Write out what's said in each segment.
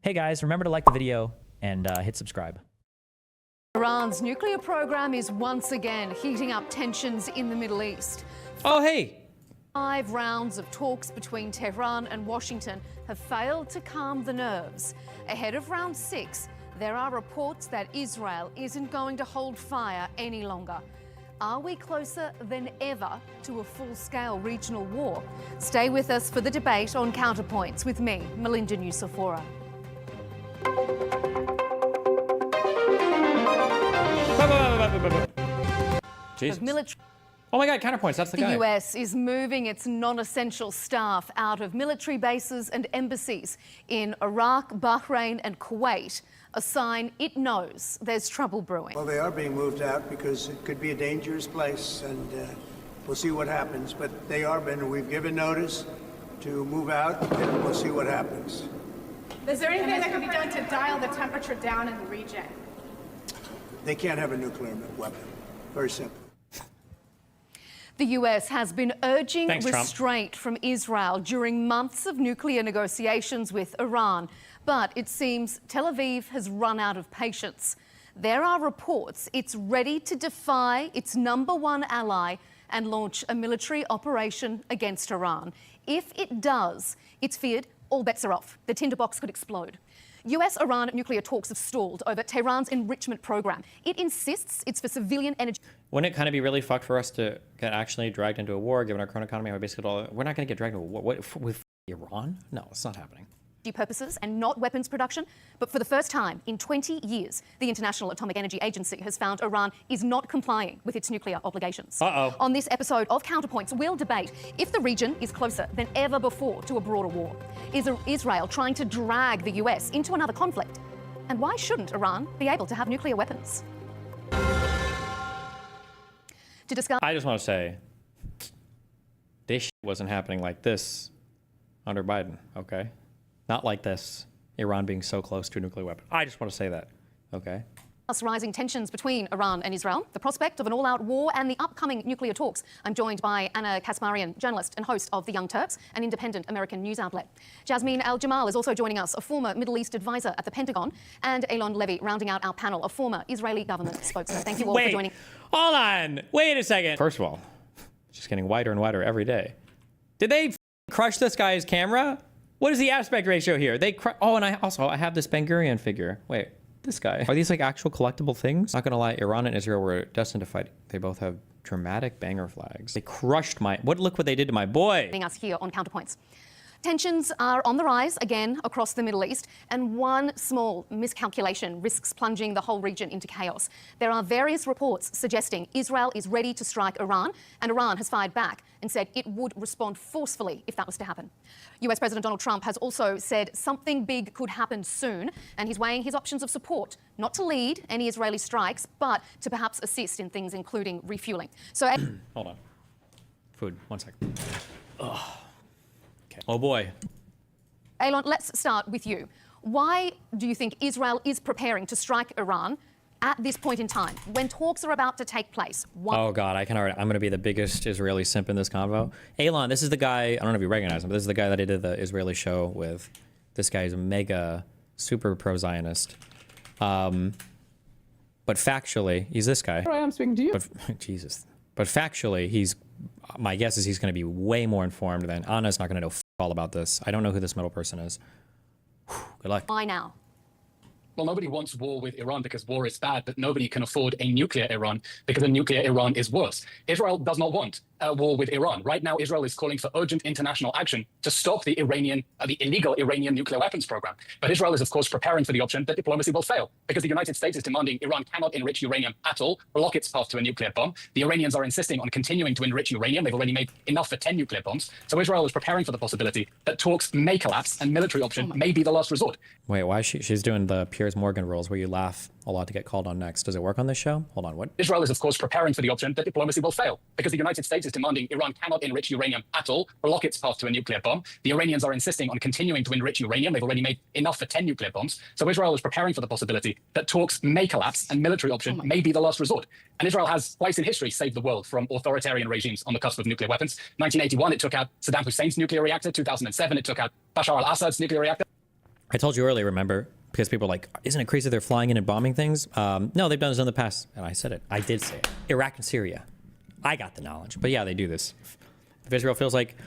Hey guys, remember to like the video and hit subscribe. Iran's nuclear program is once again heating up tensions in the Middle East. Oh, hey. 5 rounds of talks between Tehran and Washington have failed to calm the nerves. Ahead of round 6, there are reports that Israel isn't going to hold fire any longer. Are we closer than ever to a full-scale regional war? Stay with us for the debate on Counterpoints with me, Melinda Nusafora. Jesus. Military. Oh my God, Counterpoints, that's the guy. The US is moving its non-essential staff out of military bases and embassies in Iraq, Bahrain and Kuwait, a sign it knows there's trouble brewing. Well, they are being moved out because it could be a dangerous place, and we'll see what happens. But they are being, we've given notice to move out, and we'll see what happens. Is there anything that can be done to dial the temperature down in the region? They can't have a nuclear weapon. Very simple. The US has been urging Thanks, Trump. restraint from Israel during months of nuclear negotiations with Iran. But it seems Tel Aviv has run out of patience. There are reports it's ready to defy its #1 ally and launch a military operation against Iran. If it does, it's feared all bets are off. The tinderbox could explode. US-Iran nuclear talks have stalled over Tehran's enrichment program. It insists it's for civilian energy. Wouldn't it kind of be really fucked for us to get actually dragged into a war, given our current economy? We're not going to get dragged into a war. What, with Iran? No, it's not happening. Purposes and not weapons production. But for the first time in 20 years, the International Atomic Energy Agency has found Iran is not complying with its nuclear obligations. Uh-oh. On this episode of Counterpoints, we'll debate if the region is closer than ever before to a broader war. Is Israel trying to drag the US into another conflict? And why shouldn't Iran be able to have nuclear weapons? To discuss... I just want to say, this shit wasn't happening like this under Biden, okay? Not like this, Iran being so close to a nuclear weapon. I just want to say that, okay? Rising tensions between Iran and Israel, the prospect of an all-out war and the upcoming nuclear talks. I'm joined by Anna Kasmarian, journalist and host of The Young Turks, an independent American news outlet. Jasmine Al-Jamal is also joining us, a former Middle East advisor at the Pentagon, and Eylon Levy rounding out our panel, a former Israeli government spokesman. Thank you all for joining. Hold on, wait a second. First of all, it's just getting whiter and whiter every day. Did they crush this guy's camera? What is the aspect ratio here? Oh, and I have this Ben Gurion figure. Wait, this guy. Are these like actual collectible things? Not gonna lie, Iran and Israel were destined to fight. They both have dramatic banger flags. They crushed look what they did to my boy. Us here on Counterpoints. Tensions are on the rise again across the Middle East, and one small miscalculation risks plunging the whole region into chaos. There are various reports suggesting Israel is ready to strike Iran, and Iran has fired back and said it would respond forcefully if that was to happen. US President Donald Trump has also said something big could happen soon, and he's weighing his options of support, not to lead any Israeli strikes, but to perhaps assist in things including refueling. So, hold on. Food, 1 second. Ugh. Okay. Oh boy. Eylon, let's start with you. Why do you think Israel is preparing to strike Iran at this point in time, when talks are about to take place? Oh God, I'm gonna be the biggest Israeli simp in this convo. Eylon, this is the guy, I don't know if you recognize him, but this is the guy that I did the Israeli show with. This guy is a mega, super pro-Zionist. But factually, he's this guy. Here I am speaking to you. But, Jesus. But factually, my guess is he's gonna be way more informed than, Anna's not gonna know all about this. I don't know who this middle person is. Whew, good luck. Why now? Well, nobody wants war with Iran because war is bad, but nobody can afford a nuclear Iran because a nuclear Iran is worse. Israel does not want a war with Iran. Right now, Israel is calling for urgent international action to stop the illegal Iranian nuclear weapons program. But Israel is, of course, preparing for the option that diplomacy will fail because the United States is demanding Iran cannot enrich uranium at all, block its path to a nuclear bomb. The Iranians are insisting on continuing to enrich uranium. They've already made enough for 10 nuclear bombs. So Israel is preparing for the possibility that talks may collapse and military option may be the last resort. Wait, why is she's doing the Piers Morgan rules where you laugh a lot to get called on next. Does it work on this show? Hold on, what? Israel is, of course, preparing for the option that diplomacy will fail because the United States is demanding Iran cannot enrich uranium at all, block its path to a nuclear bomb. The Iranians are insisting on continuing to enrich uranium. They've already made enough for 10 nuclear bombs. So Israel is preparing for the possibility that talks may collapse and military option may be the last resort. And Israel has twice in history saved the world from authoritarian regimes on the cusp of nuclear weapons. 1981, it took out Saddam Hussein's nuclear reactor. 2007, it took out Bashar al-Assad's nuclear reactor. I told you earlier, remember? Because people are like, isn't it crazy they're flying in and bombing things? No, they've done this in the past. And I said it. I did say it. Iraq and Syria. I got the knowledge. But yeah, they do this. If Israel feels like,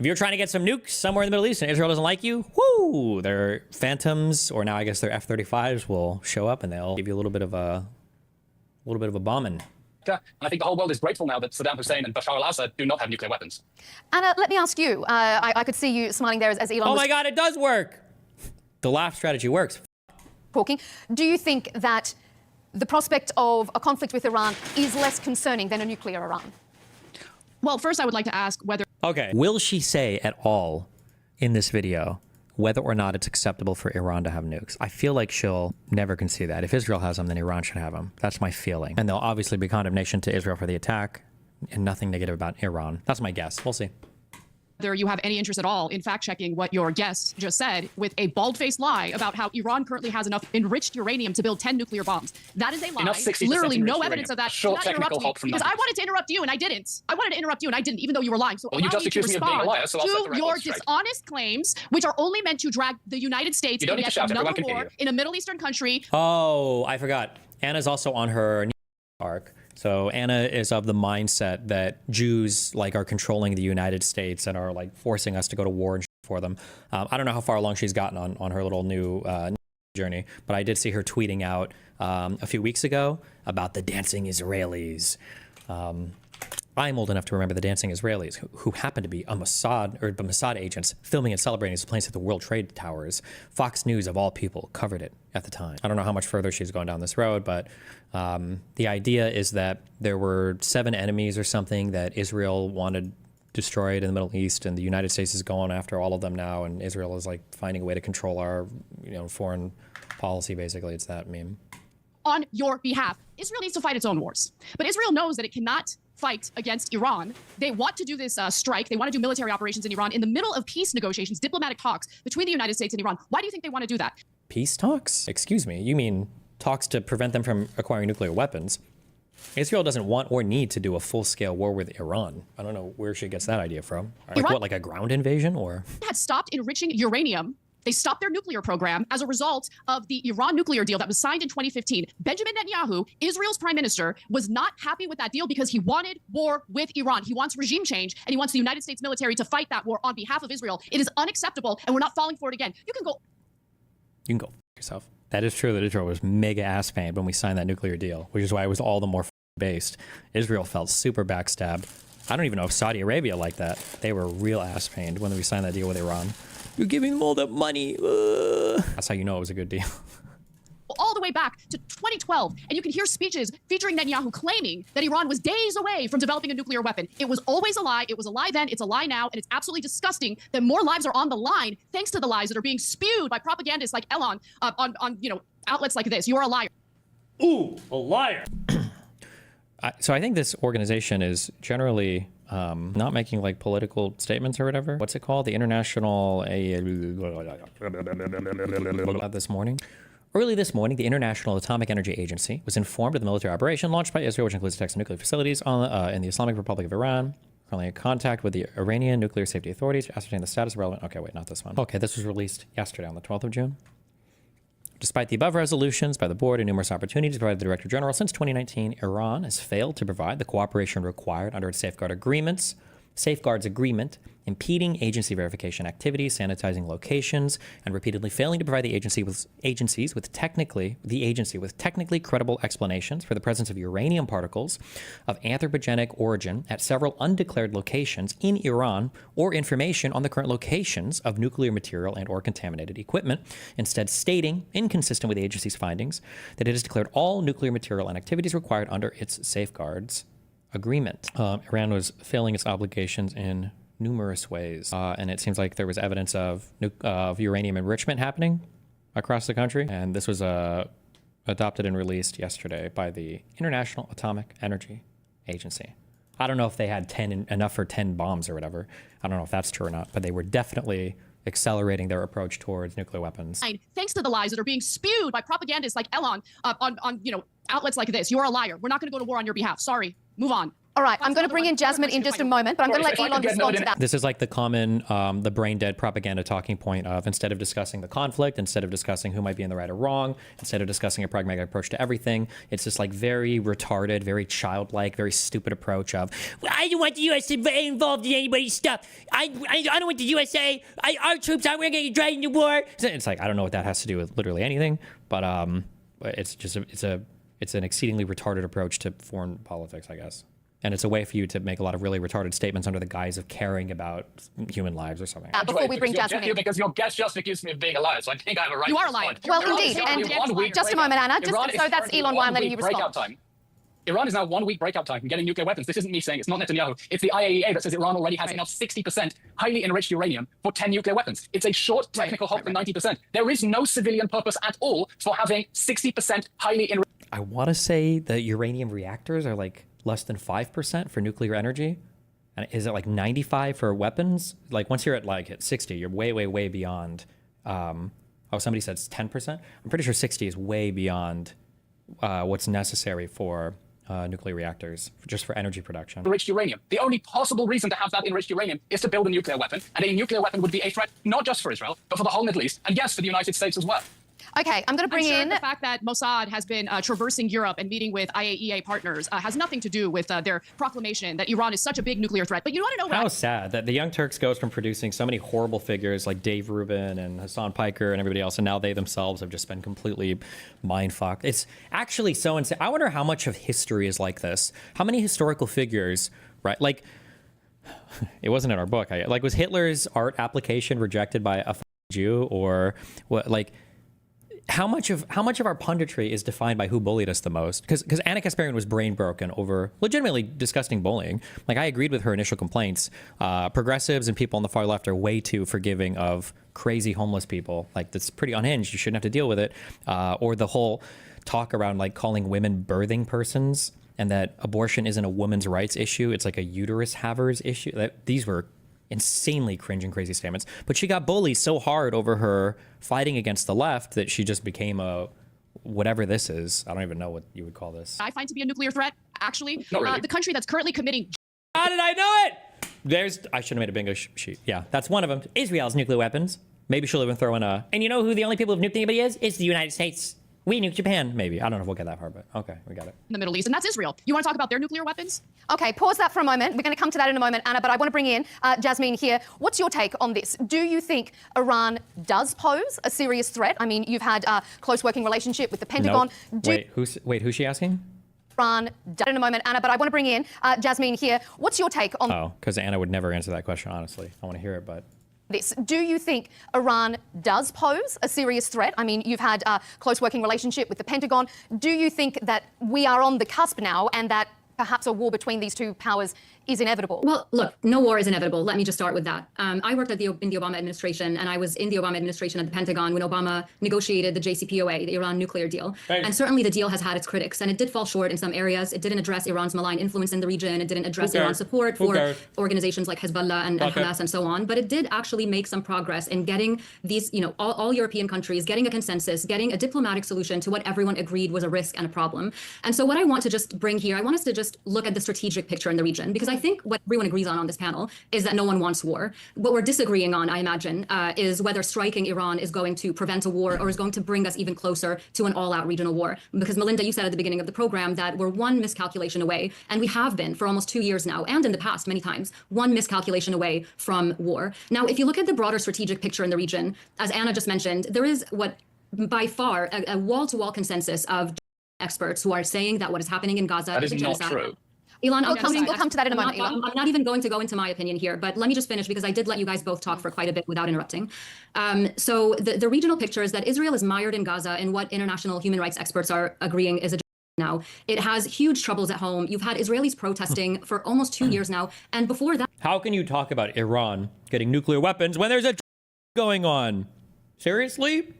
if you're trying to get some nukes somewhere in the Middle East and Israel doesn't like you, whoo, their Phantoms, or now I guess their F-35s will show up and they'll give you a little bit of a bombing. And I think the whole world is grateful now that Saddam Hussein and Bashar al-Assad do not have nuclear weapons. Anna, let me ask you. I could see you smiling there as Elon Oh was my God, it does work. The laugh strategy works. talking. Do you think that the prospect of a conflict with Iran is less concerning than a nuclear Iran? Well, first I would like to ask whether... Okay. Will she say at all in this video whether or not it's acceptable for Iran to have nukes? I feel like she'll never concede that. If Israel has them, then Iran should have them. That's my feeling. And there'll obviously be condemnation to Israel for the attack and nothing negative about Iran. That's my guess. We'll see. whether you have any interest at all in fact-checking what your guest just said with a bald-faced lie about how Iran currently has enough enriched uranium to build 10 nuclear bombs. That is a lie. Literally no evidence of that. Short technical hop from because I wanted to interrupt you and I didn't. I wanted to interrupt you and I didn't, even though you were lying. So well, you just accused me of being a liar, so I'll set the record your straight. Dishonest claims, which are only meant to drag the United States in yet another war in a Middle Eastern country. Oh, I forgot. Anna's also on her arc. So Anna is of the mindset that Jews are controlling the United States and are forcing us to go to war and for them. I don't know how far along she's gotten on her little new journey, but I did see her tweeting out a few weeks ago about the dancing Israelis. I'm old enough to remember the dancing Israelis who happened to be Mossad agents filming and celebrating his planes at the World Trade Towers. Fox News, of all people, covered it at the time. I don't know how much further she's gone down this road, but the idea is that there were 7 enemies or something that Israel wanted destroyed in the Middle East, and the United States is going after all of them now, and Israel is finding a way to control our foreign policy. Basically, it's that meme. On your behalf, Israel needs to fight its own wars, but Israel knows that it cannot fight against Iran. They want to do this strike. They want to do military operations in Iran in the middle of peace negotiations, diplomatic talks between the United States and Iran. Why do you think they want to do that? Peace talks? Excuse me, you mean talks to prevent them from acquiring nuclear weapons? Israel doesn't want or need to do a full-scale war with Iran. I don't know where she gets that idea from. What, a ground invasion, or? Had stopped enriching uranium. They stopped their nuclear program as a result of the Iran nuclear deal that was signed in 2015. Benjamin Netanyahu, Israel's prime minister, was not happy with that deal because he wanted war with Iran. He wants regime change, and he wants the United States military to fight that war on behalf of Israel. It is unacceptable, and we're not falling for it again. You can go Yourself. That is true that Israel was mega ass pained when we signed that nuclear deal, which is why it was all the more based. Israel felt super backstabbed. I don't even know if Saudi Arabia liked that. They were real ass pained when we signed that deal with Iran. You're giving them all that money. That's how you know it was a good deal. all the way back to 2012, and you can hear speeches featuring Netanyahu claiming that Iran was days away from developing a nuclear weapon. It was always a lie. It was a lie then. It's a lie now, and it's absolutely disgusting that more lives are on the line thanks to the lies that are being spewed by propagandists like Elon on outlets like this. You are a liar. Ooh, a liar. So I think this organization is generally not making political statements or whatever. What's it called? The International... this morning. Early this morning, the International Atomic Energy Agency was informed of the military operation launched by Israel, which includes attacks on nuclear facilities in the Islamic Republic of Iran. Currently in contact with the Iranian nuclear safety authorities to ascertain the status of relevant... Okay, wait, not this one. Okay, this was released yesterday on the 12th of June. Despite the above resolutions by the board and numerous opportunities provided by the Director General since 2019, Iran has failed to provide the cooperation required under its safeguards agreement, impeding agency verification activities, sanitizing locations, and repeatedly failing to provide the agency with technically credible explanations for the presence of uranium particles of anthropogenic origin at several undeclared locations in Iran, or information on the current locations of nuclear material and or contaminated equipment, instead stating, inconsistent with the agency's findings, that it has declared all nuclear material and activities required under its safeguards agreement. Iran was failing its obligations in numerous ways, and it seems like there was evidence of uranium enrichment happening across the country, and this was adopted and released yesterday by the International Atomic Energy Agency. I don't know if they had enough for 10 bombs or whatever. I don't know if that's true or not, but they were definitely accelerating their approach towards nuclear weapons. Thanks to the lies that are being spewed by propagandists like Elon on outlets like this. You're a liar. We're not going to go to war on your behalf. Sorry. Move on. All right, I'm going to bring in Jasmine in just a moment, but I'm going to let Elon respond to that. This is like the common, the brain dead propaganda talking point of instead of discussing the conflict, instead of discussing who might be in the right or wrong, instead of discussing a pragmatic approach to everything, it's this like very retarded, very childlike, very stupid approach of, well, I don't want the U.S. involved in anybody's stuff. I don't want the USA. Our troops aren't going to get dragged into war. It's like, I don't know what that has to do with literally anything, but it's just it's an exceedingly retarded approach to foreign politics, I guess. And it's a way for you to make a lot of really retarded statements under the guise of caring about human lives or something. Before we bring Jasmine in. Because your guest just accused me of being a liar, so I think I have a right. You are to a liar. respond. Well, indeed. And just a moment, Anna. So that's Elon why I'm letting you respond. Iran is now 1 week breakout time from getting nuclear weapons. This isn't me saying, it's not Netanyahu. It's the IAEA that says Iran already has enough 60% highly enriched uranium for 10 nuclear weapons. It's a short technical halt for 90%. There is no civilian purpose at all for having 60% highly enriched. I want to say that uranium reactors are like less than 5% for nuclear energy. And is it like 95 for weapons? Like once you're at 60, you're way beyond. Somebody said it's 10%. I'm pretty sure 60 is way beyond what's necessary for nuclear reactors, just for energy production. Enriched uranium. The only possible reason to have that enriched uranium is to build a nuclear weapon. And a nuclear weapon would be a threat, not just for Israel, but for the whole Middle East. And yes, for the United States as well. Okay, I'm going to bring in... The fact that Mossad has been traversing Europe and meeting with IAEA partners has nothing to do with their proclamation that Iran is such a big nuclear threat. But you want to know how sad that the Young Turks goes from producing so many horrible figures like Dave Rubin and Hassan Piker and everybody else, and now they themselves have just been completely mind-fucked. It's actually so insane. I wonder how much of history is like this. How many historical figures, right? Like, it wasn't in our book. Was Hitler's art application rejected by a Jew, or what? Like, how much of our punditry is defined by who bullied us the most? Because Anna Kasparian was brain broken over legitimately disgusting bullying. Like, I agreed with her initial complaints. Progressives and people on the far left are way too forgiving of crazy homeless people. Like, that's pretty unhinged. You shouldn't have to deal with it. Or the whole talk around like calling women birthing persons, and that abortion isn't a woman's rights issue. It's like a uterus haver's issue. These were insanely cringe and crazy statements, but she got bullied so hard over her fighting against the left that she just became a whatever this is. I don't even know what you would call this. I find to be a nuclear threat, actually. Really. The country that's currently committing... How did I know it? I should have made a bingo sheet. Yeah, that's one of them. Israel's nuclear weapons. Maybe she'll even throw in a... And you know who the only people who've nuked anybody is? It's the United States. We nuked Japan, maybe. I don't know if we'll get that far, but okay, we got it. In the Middle East, and that's Israel. You want to talk about their nuclear weapons? Okay, pause that for a moment. We're going to come to that in a moment, Anna, but I want to bring in Jasmine here. What's your take on this? Do you think Iran does pose a serious threat? I mean, you've had a close working relationship with the Pentagon. Nope. Who's she asking? Iran does in a moment, Anna, but I want to bring in Jasmine here. What's your take on... Oh, because Anna would never answer that question, honestly. I want to hear it, but... this. Do you think Iran does pose a serious threat? I mean, you've had a close working relationship with the Pentagon. Do you think that we are on the cusp now and that perhaps a war between these two powers is inevitable? Well, look, no war is inevitable. Let me just start with that. I worked in the Obama administration, and I was in the Obama administration at the Pentagon when Obama negotiated the JCPOA, the Iran nuclear deal. Right. And certainly the deal has had its critics, and it did fall short in some areas. It didn't address Iran's malign influence in the region. It didn't address Iran's support for organizations like Hezbollah and Hamas and so on. But it did actually make some progress in getting these, all European countries, getting a consensus, getting a diplomatic solution to what everyone agreed was a risk and a problem. And so what I want to just bring here, I want us to just look at the strategic picture in the region, because I think what everyone agrees on this panel is that no one wants war. What we're disagreeing on, I imagine, is whether striking Iran is going to prevent a war or is going to bring us even closer to an all-out regional war. Because Melinda, you said at the beginning of the program that we're one miscalculation away, and we have been for almost 2 years now, and in the past many times, one miscalculation away from war. Now, if you look at the broader strategic picture in the region, as Anna just mentioned, there is what by far a wall-to-wall consensus of experts who are saying that what is happening in Gaza is a genocide. Not true. Elon, we'll come to that in a moment. I'm not even going to go into my opinion here, but let me just finish because I did let you guys both talk for quite a bit without interrupting. So the regional picture is that Israel is mired in Gaza in what international human rights experts are agreeing is a now. It has huge troubles at home. You've had Israelis protesting for almost 2 years now. And before that... How can you talk about Iran getting nuclear weapons when there's a going on? Seriously?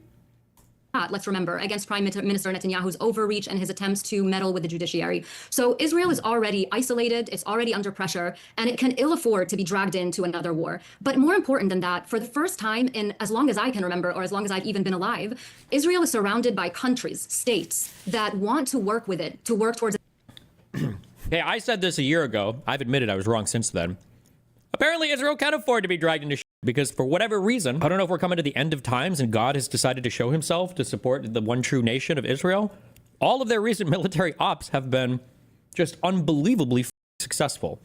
Let's remember, against Prime Minister Netanyahu's overreach and his attempts to meddle with the judiciary. So Israel is already isolated, it's already under pressure, and it can ill afford to be dragged into another war. But more important than that, for the first time in as long as I can remember, or as long as I've even been alive, Israel is surrounded by countries, states, that want to work with it, to work towards Hey, I said this a year ago. I've admitted I was wrong since then. Apparently, Israel can't afford to be dragged into shit because for whatever reason, I don't know if we're coming to the end of times and God has decided to show himself to support the one true nation of Israel. All of their recent military ops have been just unbelievably successful.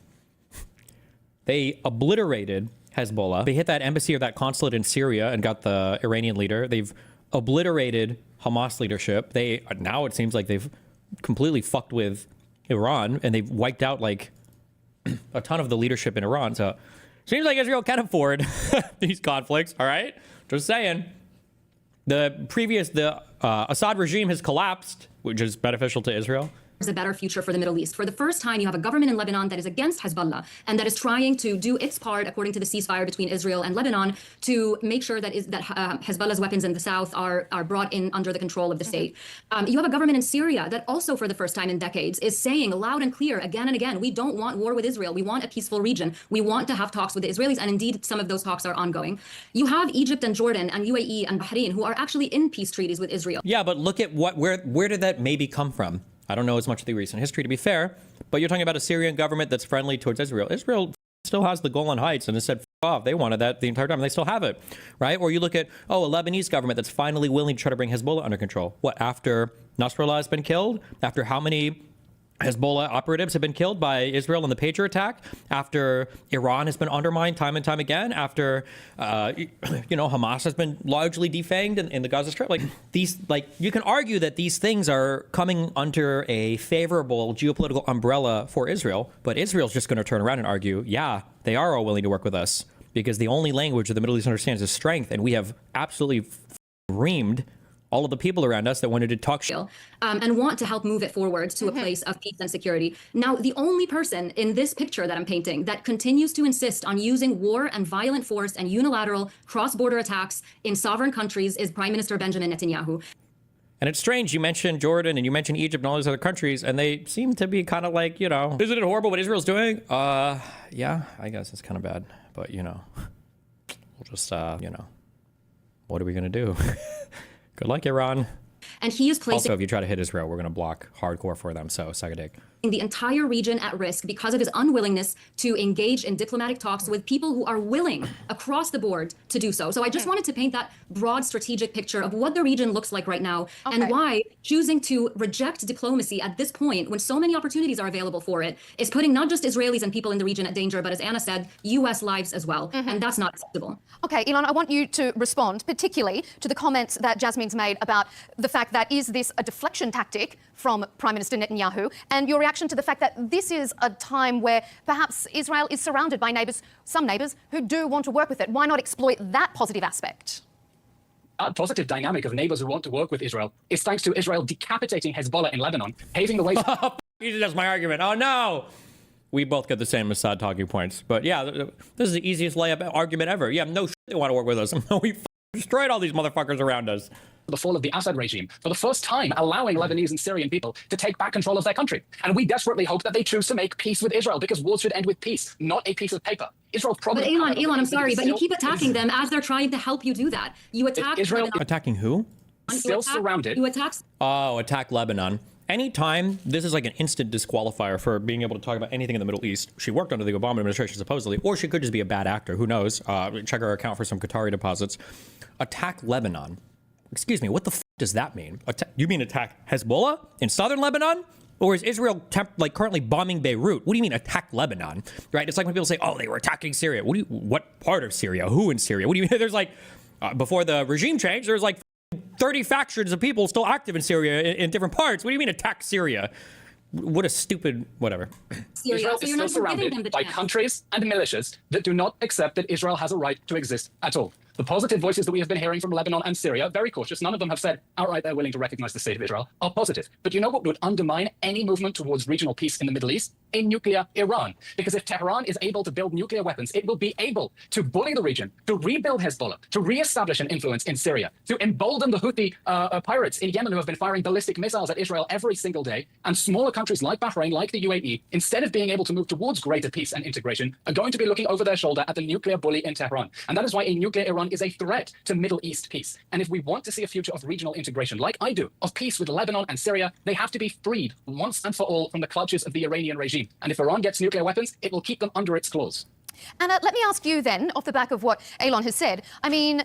They obliterated Hezbollah. They hit that embassy or that consulate in Syria and got the Iranian leader. They've obliterated Hamas leadership. Now it seems like they've completely fucked with Iran and they've wiped out like a ton of the leadership in Iran. So seems like Israel can afford these conflicts. All right. Just saying. The Assad regime has collapsed, which is beneficial to Israel. A better future for the Middle East. For the first time, you have a government in Lebanon that is against Hezbollah and that is trying to do its part, according to the ceasefire between Israel and Lebanon, to make sure that Hezbollah's weapons in the south are brought in under the control of the state. You have a government in Syria that also, for the first time in decades, is saying loud and clear again and again, we don't want war with Israel. We want a peaceful region. We want to have talks with the Israelis, and indeed, some of those talks are ongoing. You have Egypt and Jordan and UAE and Bahrain who are actually in peace treaties with Israel. Yeah, but look at where did that maybe come from? I don't know as much of the recent history, to be fair, but you're talking about a Syrian government that's friendly towards Israel. Israel still has the Golan Heights and has said, F off. They wanted that the entire time, and they still have it, right? Or you look at, a Lebanese government that's finally willing to try to bring Hezbollah under control. What, after Nasrallah has been killed? After how many Hezbollah operatives have been killed by Israel in the Patriot attack? After Iran has been undermined time and time again? After, Hamas has been largely defanged in the Gaza Strip? You can argue that these things are coming under a favorable geopolitical umbrella for Israel, but Israel's just going to turn around and argue, yeah, they are all willing to work with us because the only language that the Middle East understands is strength, and we have absolutely reamed all of the people around us that wanted to talk shit. And want to help move it forward to a place of peace and security. Now, the only person in this picture that I'm painting that continues to insist on using war and violent force and unilateral cross-border attacks in sovereign countries is Prime Minister Benjamin Netanyahu. And it's strange, you mentioned Jordan and you mentioned Egypt and all these other countries, and they seem to be kind of like, isn't it horrible what Israel's doing? Yeah, I guess it's kind of bad, but we'll just, what are we going to do? Good luck, Iran. And he is placing... Also, if you try to hit Israel, we're going to block hardcore for them, so suck a dick. The entire region at risk because of his unwillingness to engage in diplomatic talks with people who are willing across the board to do so. So I just wanted to paint that broad strategic picture of what the region looks like right now and why choosing to reject diplomacy at this point, when so many opportunities are available for it, is putting not just Israelis and people in the region at danger, but as Anna said, U.S. lives as well. And that's not acceptable. Okay, Elon, I want you to respond particularly to the comments that Jasmine's made about the fact that is this a deflection tactic from Prime Minister Netanyahu, and your reaction to the fact that this is a time where perhaps Israel is surrounded by some neighbours who do want to work with it. Why not exploit that positive aspect? That positive dynamic of neighbours who want to work with Israel is thanks to Israel decapitating Hezbollah in Lebanon, paving the way for... That's my argument. Oh, no. We both get the same Assad talking points. But yeah, this is the easiest layup argument ever. Yeah, no shit they want to work with us. We destroyed all these motherfuckers around us. The fall of the Assad regime, for the first time allowing Lebanese and Syrian people to take back control of their country. And we desperately hope that they choose to make peace with Israel, because wars should end with peace, not a piece of paper. Israel's problem... But Elon, I'm sorry, but you keep attacking them as they're trying to help you do that. You attack... Israel... Attacking who? Still surrounded. You attack... Oh, attack Lebanon. Anytime, this is like an instant disqualifier for being able to talk about anything in the Middle East. She worked under the Obama administration, supposedly, or she could just be a bad actor. Who knows? Check her account for some Qatari deposits. Attack Lebanon. Excuse me, what the f does that mean? You mean attack Hezbollah in southern Lebanon? Or is Israel currently bombing Beirut? What do you mean attack Lebanon? Right? It's like when people say, oh, they were attacking Syria. What part of Syria? Who in Syria? What do you mean? There's before the regime change, there's 30 factions of people still active in Syria in different parts. What do you mean attack Syria? What a stupid, whatever. Israel is still surrounded by countries and militias that do not accept that Israel has a right to exist at all. The positive voices that we have been hearing from Lebanon and Syria, very cautious, none of them have said outright they're willing to recognize the state of Israel, are positive. But you know what would undermine any movement towards regional peace in the Middle East? a nuclear Iran. Because if Tehran is able to build nuclear weapons, it will be able to bully the region, to rebuild Hezbollah, to reestablish an influence in Syria, to embolden the Houthi pirates in Yemen who have been firing ballistic missiles at Israel every single day, and smaller countries like Bahrain, like the UAE, instead of being able to move towards greater peace and integration, are going to be looking over their shoulder at the nuclear bully in Tehran. And that is why a nuclear Iran is a threat to Middle East peace. And if we want to see a future of regional integration, like I do, of peace with Lebanon and Syria, they have to be freed once and for all from the clutches of the Iranian regime. And if Iran gets nuclear weapons, it will keep them under its claws. And let me ask you then, off the back of what Elon has said, I mean,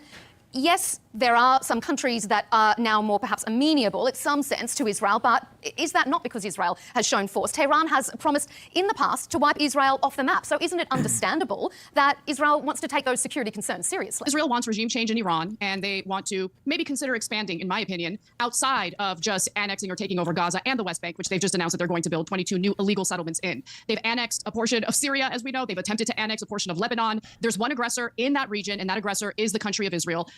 yes, there are some countries that are now more perhaps amenable in some sense to Israel, but is that not because Israel has shown force? Tehran has promised in the past to wipe Israel off the map. So isn't it understandable that Israel wants to take those security concerns seriously? Israel wants regime change in Iran, and they want to maybe consider expanding, in my opinion, outside of just annexing or taking over Gaza and the West Bank, which they've just announced that they're going to build 22 new illegal settlements in. They've annexed a portion of Syria, as we know. They've attempted to annex a portion of Lebanon. There's one aggressor in that region, and that aggressor is the country of Israel.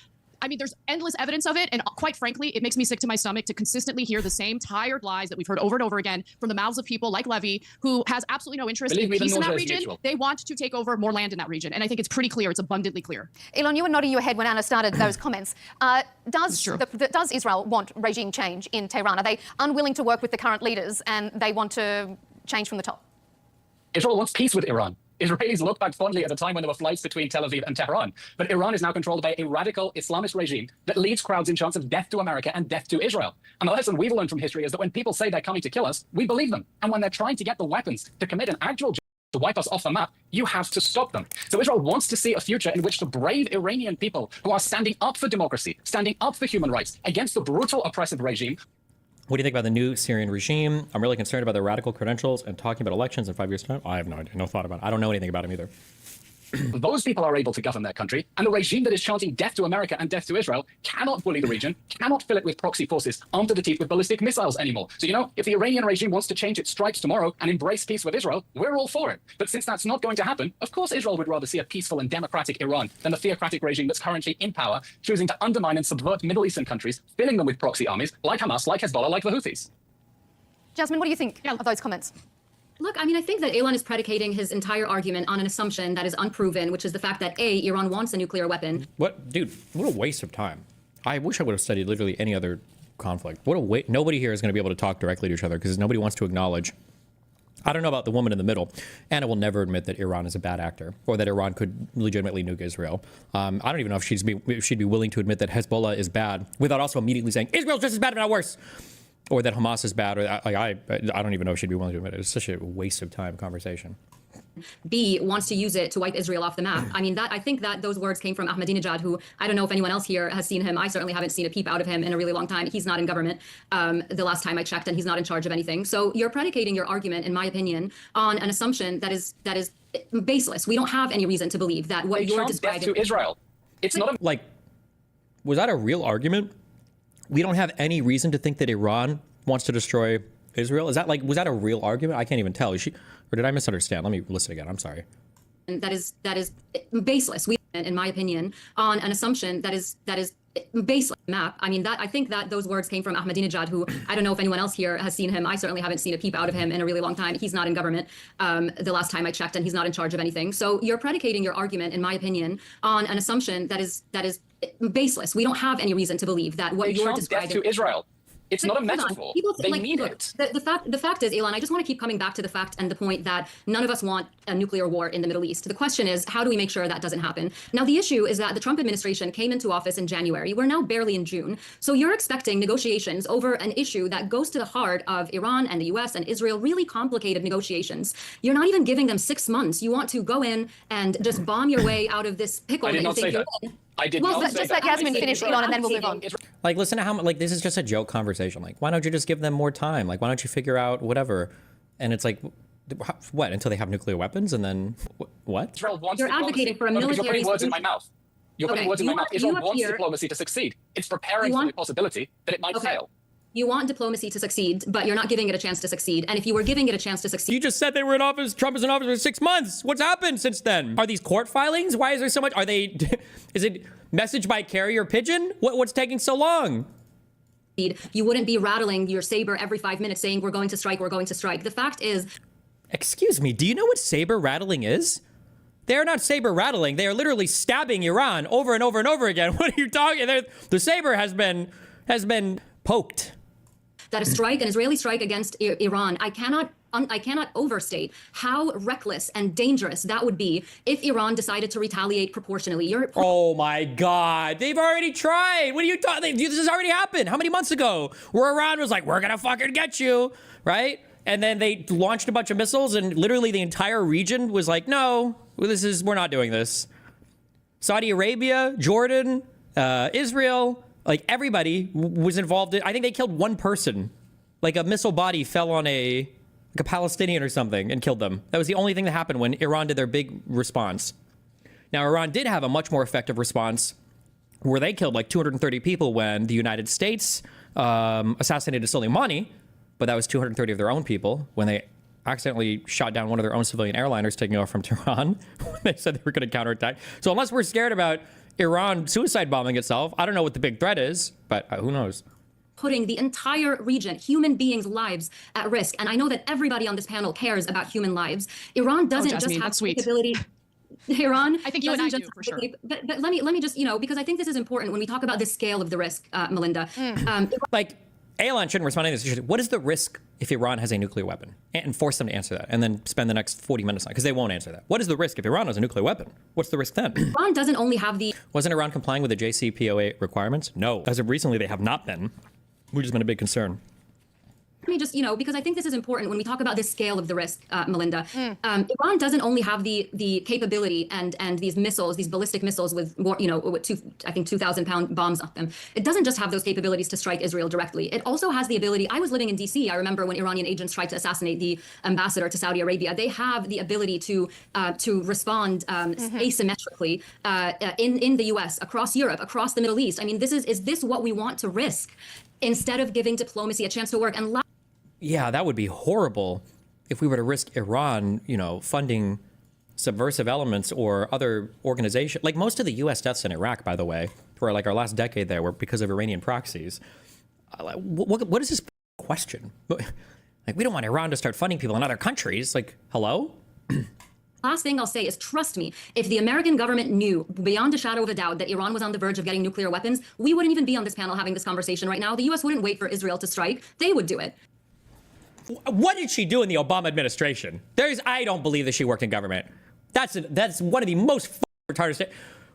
I mean, there's endless evidence of it. And quite frankly, it makes me sick to my stomach to consistently hear the same tired lies that we've heard over and over again from the mouths of people like Levy, who has absolutely no interest in peace in that region. They want to take over more land in that region. And I think it's pretty clear. It's abundantly clear. Elon, you were nodding your head when Anna started those comments. Does Israel want regime change in Tehran? Are they unwilling to work with the current leaders and they want to change from the top? Israel wants peace with Iran. Israelis look back fondly at a time when there were flights between Tel Aviv and Tehran. But Iran is now controlled by a radical Islamist regime that leads crowds in chants of death to America and death to Israel. And the lesson we've learned from history is that when people say they're coming to kill us, we believe them. And when they're trying to get the weapons to commit an actual to wipe us off the map, you have to stop them. So Israel wants to see a future in which the brave Iranian people who are standing up for democracy, standing up for human rights against the brutal oppressive regime. What do you think about the new Syrian regime? I'm really concerned about their radical credentials and talking about elections in 5 years' time. I have no idea, no thought about it. I don't know anything about them either. Those people are able to govern their country, and the regime that is chanting death to America and death to Israel cannot bully the region, cannot fill it with proxy forces armed to the teeth with ballistic missiles anymore. So, you know, if the Iranian regime wants to change its stripes tomorrow and embrace peace with Israel, we're all for it. But since that's not going to happen, of course Israel would rather see a peaceful and democratic Iran than the theocratic regime that's currently in power, choosing to undermine and subvert Middle Eastern countries, filling them with proxy armies like Hamas, like Hezbollah, like the Houthis. Jasmine, what do you think of those comments? Look, I mean, I think that Elon is predicating his entire argument on an assumption that is unproven, which is the fact that A, Iran wants a nuclear weapon. What, dude, what a waste of time. I wish I would have studied literally any other conflict. What a waste. Nobody here is going to be able to talk directly to each other because nobody wants to acknowledge. I don't know about the woman in the middle. Anna will never admit that Iran is a bad actor or that Iran could legitimately nuke Israel. I don't even know if she'd be willing to admit that Hezbollah is bad without also immediately saying Israel's just as bad, if not worse. Or that Hamas is bad, or I don't even know if she'd be willing to admit it. It's such a waste of time conversation. B, wants to use it to wipe Israel off the map. I mean, I think that those words came from Ahmadinejad, who I don't know if anyone else here has seen him. I certainly haven't seen a peep out of him in a really long time. He's not in government the last time I checked, and he's not in charge of anything. So you're predicating your argument, in my opinion, on an assumption that is baseless. We don't have any reason to believe that what you're describing to Israel. It's not like, was that a real argument? We don't have any reason to think that Iran wants to destroy Israel. Is that like, was that a real argument? I can't even tell. Or did I misunderstand? Let me listen again. I'm sorry. That is baseless. In my opinion, on an assumption that is baseless map. I mean, I think that those words came from Ahmadinejad, who I don't know if anyone else here has seen him. I certainly haven't seen a peep out of him in a really long time. He's not in government the last time I checked, and he's not in charge of anything. So you're predicating your argument, in my opinion, on an assumption that is baseless. We don't have any reason to believe that what you're describing to Israel. It's not a metaphor. They need it. The fact is, Elon, I just want to keep coming back to the fact and the point that none of us want a nuclear war in the Middle East. The question is, how do we make sure that doesn't happen? Now, the issue is that the Trump administration came into office in January. We're now barely in June. So you're expecting negotiations over an issue that goes to the heart of Iran and the US and Israel, really complicated negotiations. You're not even giving them 6 months. You want to go in and just bomb your way out of this pickle. I did not say that. I did not say just let Yasmin finish, Elon, and then we'll move on. Like, listen to how much, like, this is just a joke conversation. Like, why don't you just give them more time? Like, why don't you figure out whatever? And it's like, what, until they have nuclear weapons? And then, what? Israel wants You're advocating for a military You're putting words in my mouth. You're putting words in my mouth. Israel wants diplomacy to succeed. It's preparing for the possibility that it might fail. You want diplomacy to succeed, but you're not giving it a chance to succeed. And if you were giving it a chance to succeed... You just said they were in office, Trump is in office for 6 months. What's happened since then? Are these court filings? Why is there so much? Are they... Is it message by carrier pigeon? What's taking so long? You wouldn't be rattling your saber every 5 minutes saying, we're going to strike, we're going to strike. The fact is... Excuse me, do you know what saber rattling is? They're not saber rattling. They are literally stabbing Iran over and over and over again. What are you talking? The saber has been poked. That an Israeli strike against Iran, I cannot overstate how reckless and dangerous that would be if Iran decided to retaliate proportionally. Oh my God, they've already tried. What are you talking? This has already happened. How many months ago? Where Iran was like, we're gonna fucking get you, right? And then they launched a bunch of missiles, and literally the entire region was like, no, we're not doing this. Saudi Arabia, Jordan, Israel, like everybody was involved. I think they killed one person. Like a missile body fell on a Palestinian or something and killed them. That was the only thing that happened when Iran did their big response. Now, Iran did have a much more effective response where they killed like 230 people when the United States assassinated Soleimani, but that was 230 of their own people when they accidentally shot down one of their own civilian airliners taking off from Tehran. They said they were going to counterattack. So unless we're scared about Iran suicide bombing itself, I don't know what the big threat is, but who knows? Putting the entire region, human beings' lives at risk. And I know that everybody on this panel cares about human lives. Iran doesn't just have the capability. Iran, I think you and I do, for sure. But let me just, because I think this is important when we talk about the scale of the risk, Melinda. Like, Alan shouldn't respond to this. What is the risk if Iran has a nuclear weapon? And force them to answer that, and then spend the next 40 minutes on it, because they won't answer that. What is the risk if Iran has a nuclear weapon? What's the risk then? Iran doesn't only have the... Wasn't Iran complying with the JCPOA requirements? No. As of recently, they have not been, which has been a big concern. Let me just, because I think this is important when we talk about the scale of the risk, Melinda. Iran doesn't only have the capability and these missiles, these ballistic missiles with more, with 2,000-pound bombs on them. It doesn't just have those capabilities to strike Israel directly. It also has the ability. I was living in D.C. I remember when Iranian agents tried to assassinate the ambassador to Saudi Arabia. They have the ability to respond asymmetrically in the U.S., across Europe, across the Middle East. I mean, is this what we want to risk instead of giving diplomacy a chance to work? And yeah, that would be horrible if we were to risk Iran, funding subversive elements or other organizations. Like most of the U.S. deaths in Iraq, by the way, for like our last decade there were because of Iranian proxies. What is this question? Like, we don't want Iran to start funding people in other countries. Like, hello? Last thing I'll say is, trust me, if the American government knew beyond a shadow of a doubt that Iran was on the verge of getting nuclear weapons, we wouldn't even be on this panel having this conversation right now. The U.S. wouldn't wait for Israel to strike. They would do it. What did she do in the Obama administration? I don't believe that she worked in government. That's one of the most retarded.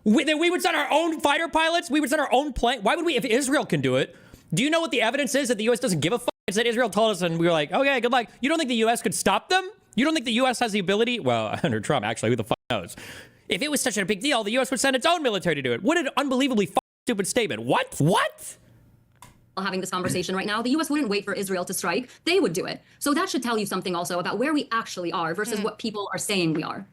We would send our own fighter pilots. We would send our own plane. Why would we? If Israel can do it, do you know what the evidence is that the U.S. doesn't give a fuck? It's that Israel told us, and we were like, okay, good luck. You don't think the U.S. could stop them? You don't think the U.S. has the ability? Well, under Trump, actually, who the fuck knows? If it was such a big deal, the U.S. would send its own military to do it. What an unbelievably stupid statement. What? Having this conversation right now, the U.S. wouldn't wait for Israel to strike. They would do it. So that should tell you something also about where we actually are versus what people are saying we are.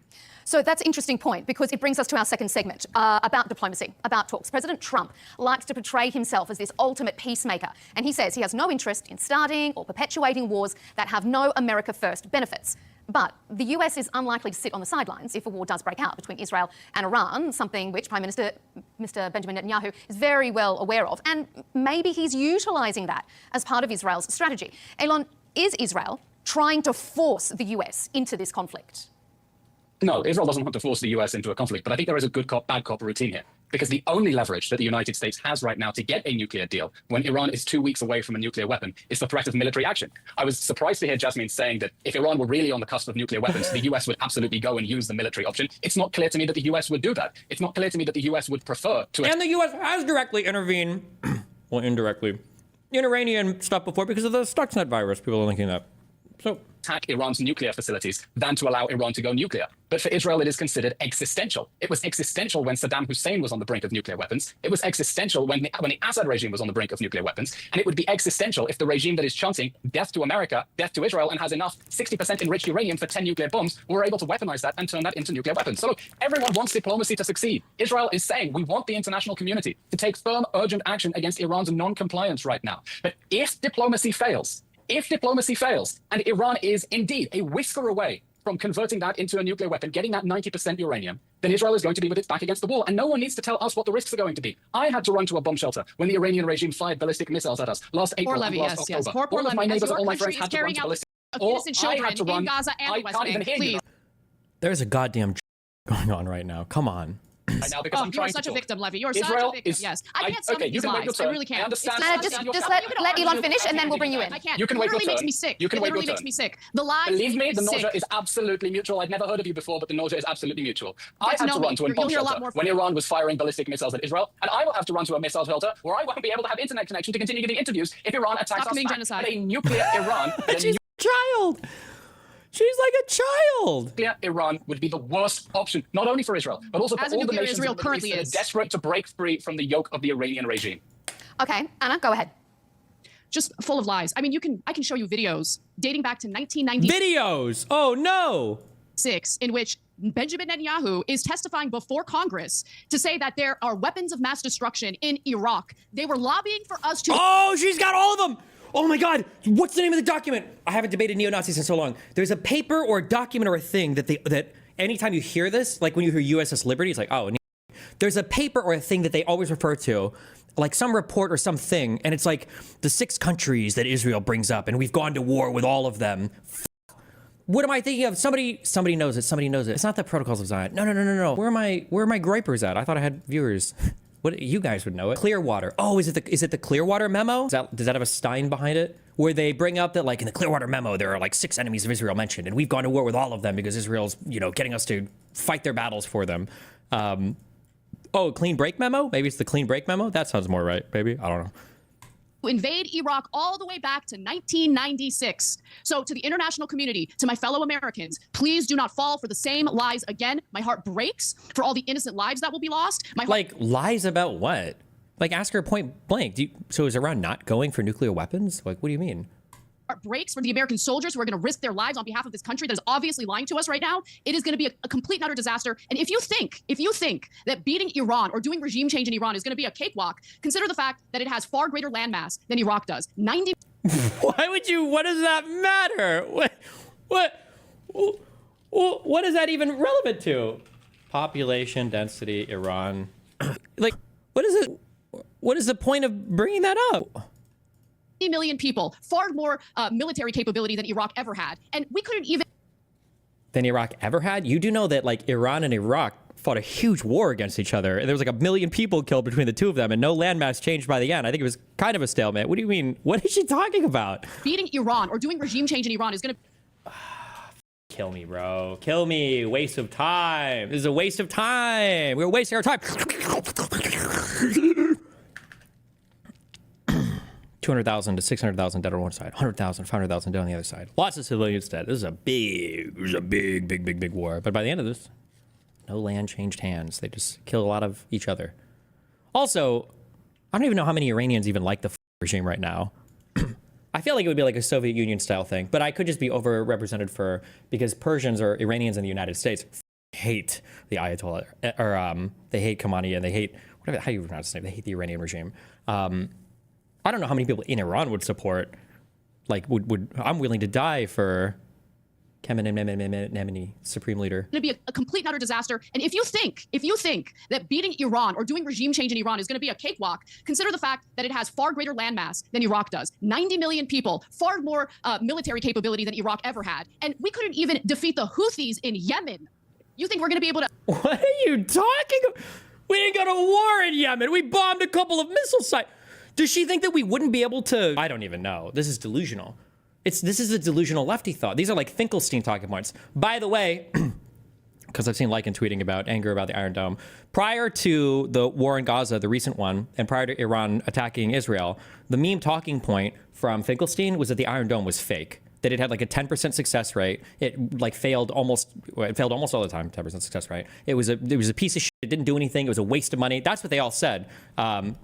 So that's an interesting point, because it brings us to our second segment about diplomacy, about talks. President Trump likes to portray himself as this ultimate peacemaker, and he says he has no interest in starting or perpetuating wars that have no America first benefits. But the US is unlikely to sit on the sidelines if a war does break out between Israel and Iran, something which Prime Minister Mr. Benjamin Netanyahu is very well aware of. And maybe he's utilising that as part of Israel's strategy. Elon, is Israel trying to force the US into this conflict? No, Israel doesn't want to force the US into a conflict, but I think there is a good cop, bad cop routine here. Because the only leverage that the United States has right now to get a nuclear deal when Iran is 2 weeks away from a nuclear weapon is the threat of military action. I was surprised to hear Jasmine saying that if Iran were really on the cusp of nuclear weapons, the US would absolutely go and use the military option. It's not clear to me that the US would do that. It's not clear to me that the US would prefer to... And the US has directly intervened, well, indirectly, in Iranian stuff before because of the Stuxnet virus. People are linking that. So... attack Iran's nuclear facilities than to allow Iran to go nuclear. But for Israel, it is considered existential. It was existential when Saddam Hussein was on the brink of nuclear weapons. It was existential when the Assad regime was on the brink of nuclear weapons. And it would be existential if the regime that is chanting death to America, death to Israel, and has enough 60% enriched uranium for 10 nuclear bombs, were able to weaponize that and turn that into nuclear weapons. So look, everyone wants diplomacy to succeed. Israel is saying we want the international community to take firm, urgent action against Iran's non-compliance right now. But if diplomacy fails, and Iran is indeed a whisker away from converting that into a nuclear weapon, getting that 90% uranium, then Israel is going to be with its back against the wall. And no one needs to tell us what the risks are going to be. I had to run to a bomb shelter when the Iranian regime fired ballistic missiles at us last April and last October. Poor All of my Levy. neighbors and all my Country friends is had to run carrying to out ballistic of Or innocent children I had to run. in Gaza and I the West can't even Bank. hear you Please. There's a goddamn going on right now. Come on. right now because I'm You are trying such to a talk. victim, Levy. You're Israel such a victim. is- Yes. I can't stomach okay, you these can wait lies. your I turn. really can't. I understand. Just let Elon finish and then we'll bring you in. I can't. You can It wait your literally makes turn. me sick. You can It wait your literally makes turn. me sick. The lies Believe me, make the me nausea sick. is absolutely mutual. I'd never heard of you before, but the nausea is absolutely mutual. I Get to had know to me. run to a You'll bomb hear a lot shelter more when from me. Iran was firing ballistic missiles at Israel, and I will have to run to a missile shelter where I won't be able to have internet connection to continue giving interviews if Iran attacks us committing back. genocide. At a nuclear Iran, at a She's a child. She's like a child. nuclear Iran would be the worst option, not only for Israel, but also for As a all the nuclear nations Israel in the Middle East currently that are is. desperate to break free from the yoke of the Iranian regime. Okay, Anna, go ahead. Just full of lies. I mean, I can show you videos dating back to 1996 Videos. Oh no. in which Benjamin Netanyahu is testifying before Congress to say that there are weapons of mass destruction in Iraq. They were lobbying for us to. Oh, she's got all of them. Oh my God. What's the name of the document? I haven't debated neo-Nazis in so long. There's a paper or a document or a thing that anytime you hear this, like when you hear USS Liberty, it's like, oh, there's a paper or a thing that they always refer to, like some report or something, and it's like the 6 countries that Israel brings up, and we've gone to war with all of them. What am I thinking of? Somebody knows it. Somebody knows it. It's not the Protocols of Zion. No. Where are my gripers at? I thought I had viewers. What, you guys would know it. Clearwater. Oh, is it the Clearwater memo? Does that have a Stein behind it? Where they bring up that, like, in the Clearwater memo, there are like 6 enemies of Israel mentioned, and we've gone to war with all of them because Israel's, getting us to fight their battles for them. Clean break memo? Maybe it's the clean break memo? That sounds more right, maybe. I don't know. Invade Iraq all the way back to 1996. So to the international community, to my fellow Americans, please do not fall for the same lies again. My heart breaks for all the innocent lives that will be lost. Like, lies about what? Like, ask her point blank. So is Iran not going for nuclear weapons? Like, what do you mean? Heart breaks for the American soldiers who are going to risk their lives on behalf of this country that is obviously lying to us right now. It is going to be a complete and utter disaster. And if you think that beating Iran or doing regime change in Iran is going to be a cakewalk, consider the fact that it has far greater landmass than Iraq does. What does that matter? What is that even relevant to? Population density, Iran. Like, what is it? What is the point of bringing that up? Million people, far more military capability than Iraq ever had. And we couldn't even... Than Iraq ever had? You do know that, like, Iran and Iraq fought a huge war against each other. And there was like 1 million people killed between the two of them, and no landmass changed by the end. I think it was kind of a stalemate. What do you mean? What is she talking about? Beating Iran or doing regime change in Iran is going to... Kill me, bro. Kill me. Waste of time. This is a waste of time. We're wasting our time. 200,000 to 600,000 dead on one side, 100,000, 500,000 dead on the other side. Lots of civilians dead. This is a big war. But by the end of this, no land changed hands. They just killed a lot of each other. Also, I don't even know how many Iranians even like the regime right now. I feel like it would be like a Soviet Union style thing, but I could just be overrepresented because Persians or Iranians in the United States hate the Ayatollah, or they hate Khamenei, and they hate, how do you pronounce his name? They hate the Iranian regime. I don't know how many people in Iran would support, like, I'm willing to die for Khamenei, supreme leader. Going to be a complete and utter disaster. And if you think that beating Iran or doing regime change in Iran is going to be a cakewalk, consider the fact that it has far greater landmass than Iraq does. 90 million people, far more military capability than Iraq ever had. And we couldn't even defeat the Houthis in Yemen. You think we're going to be able to... What are you talking about? We didn't go to war in Yemen. We bombed a couple of missile sites. Does she think that we wouldn't be able to? I don't even know. This is delusional. This is a delusional lefty thought. These are like Finkelstein talking points. By the way, because I've seen Lycan tweeting about anger about the Iron Dome. Prior to the war in Gaza, the recent one, and prior to Iran attacking Israel, the meme talking point from Finkelstein was that the Iron Dome was fake. That it had like a 10% success rate. It like failed almost all the time, 10% success rate. It was a piece of shit. It didn't do anything. It was a waste of money. That's what they all said.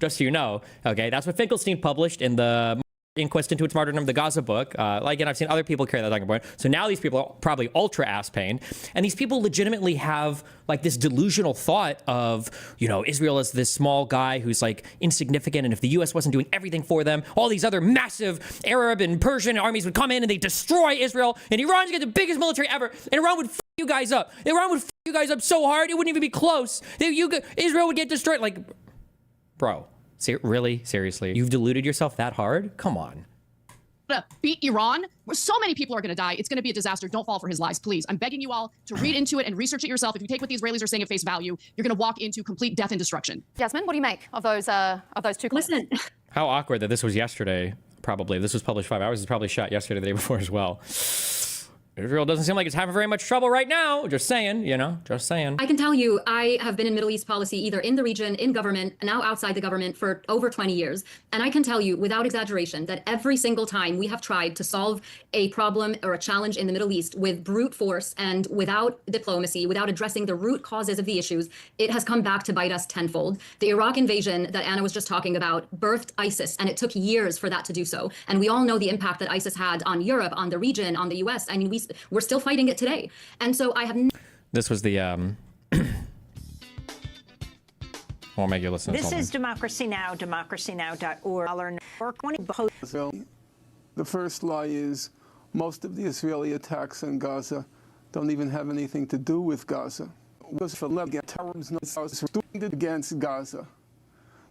Just so you know, okay? That's what Finkelstein published in the Inquest into its Martyrdom, the Gaza book. And I've seen other people carry that talking point. So now these people are probably ultra ass pained. And these people legitimately have like this delusional thought of, Israel is this small guy who's like insignificant. And if the US wasn't doing everything for them, all these other massive Arab and Persian armies would come in and they destroy Israel. And Iran's got the biggest military ever. And Iran would f you guys up. Iran would f you guys up so hard, it wouldn't even be close. Israel would get destroyed. Like, bro. Really? Seriously? You've deluded yourself that hard? Come on. to beat Iran, where so many people are going to die. It's going to be a disaster. Don't fall for his lies, please. I'm begging you all to read into it and research it yourself. If you take what the Israelis are saying at face value, you're going to walk into complete death and destruction. Jasmine, what do you make of those two comments? Listen, How awkward that this was yesterday. Probably this was published 5 hours. It's probably shot yesterday, the day before as well. Israel doesn't seem like it's having very much trouble right now. Just saying, you know, just saying. I can tell you, I have been in Middle East policy, either in the region, in government, now outside the government for over 20 years. And I can tell you without exaggeration that every single time we have tried to solve a problem or a challenge in the Middle East with brute force and without diplomacy, without addressing the root causes of the issues, it has come back to bite us tenfold. The Iraq invasion that Anna was just talking about birthed ISIS, and it took years for that to do so. And we all know the impact that ISIS had on Europe, on the region, on the US. I mean, we're still fighting it today. And so I have... This was the... I'll make you listen to This something. is Democracy Now!, democracynow.org. So, the first lie is most of the Israeli attacks on Gaza don't even have anything to do with Gaza. Terrorism against Gaza.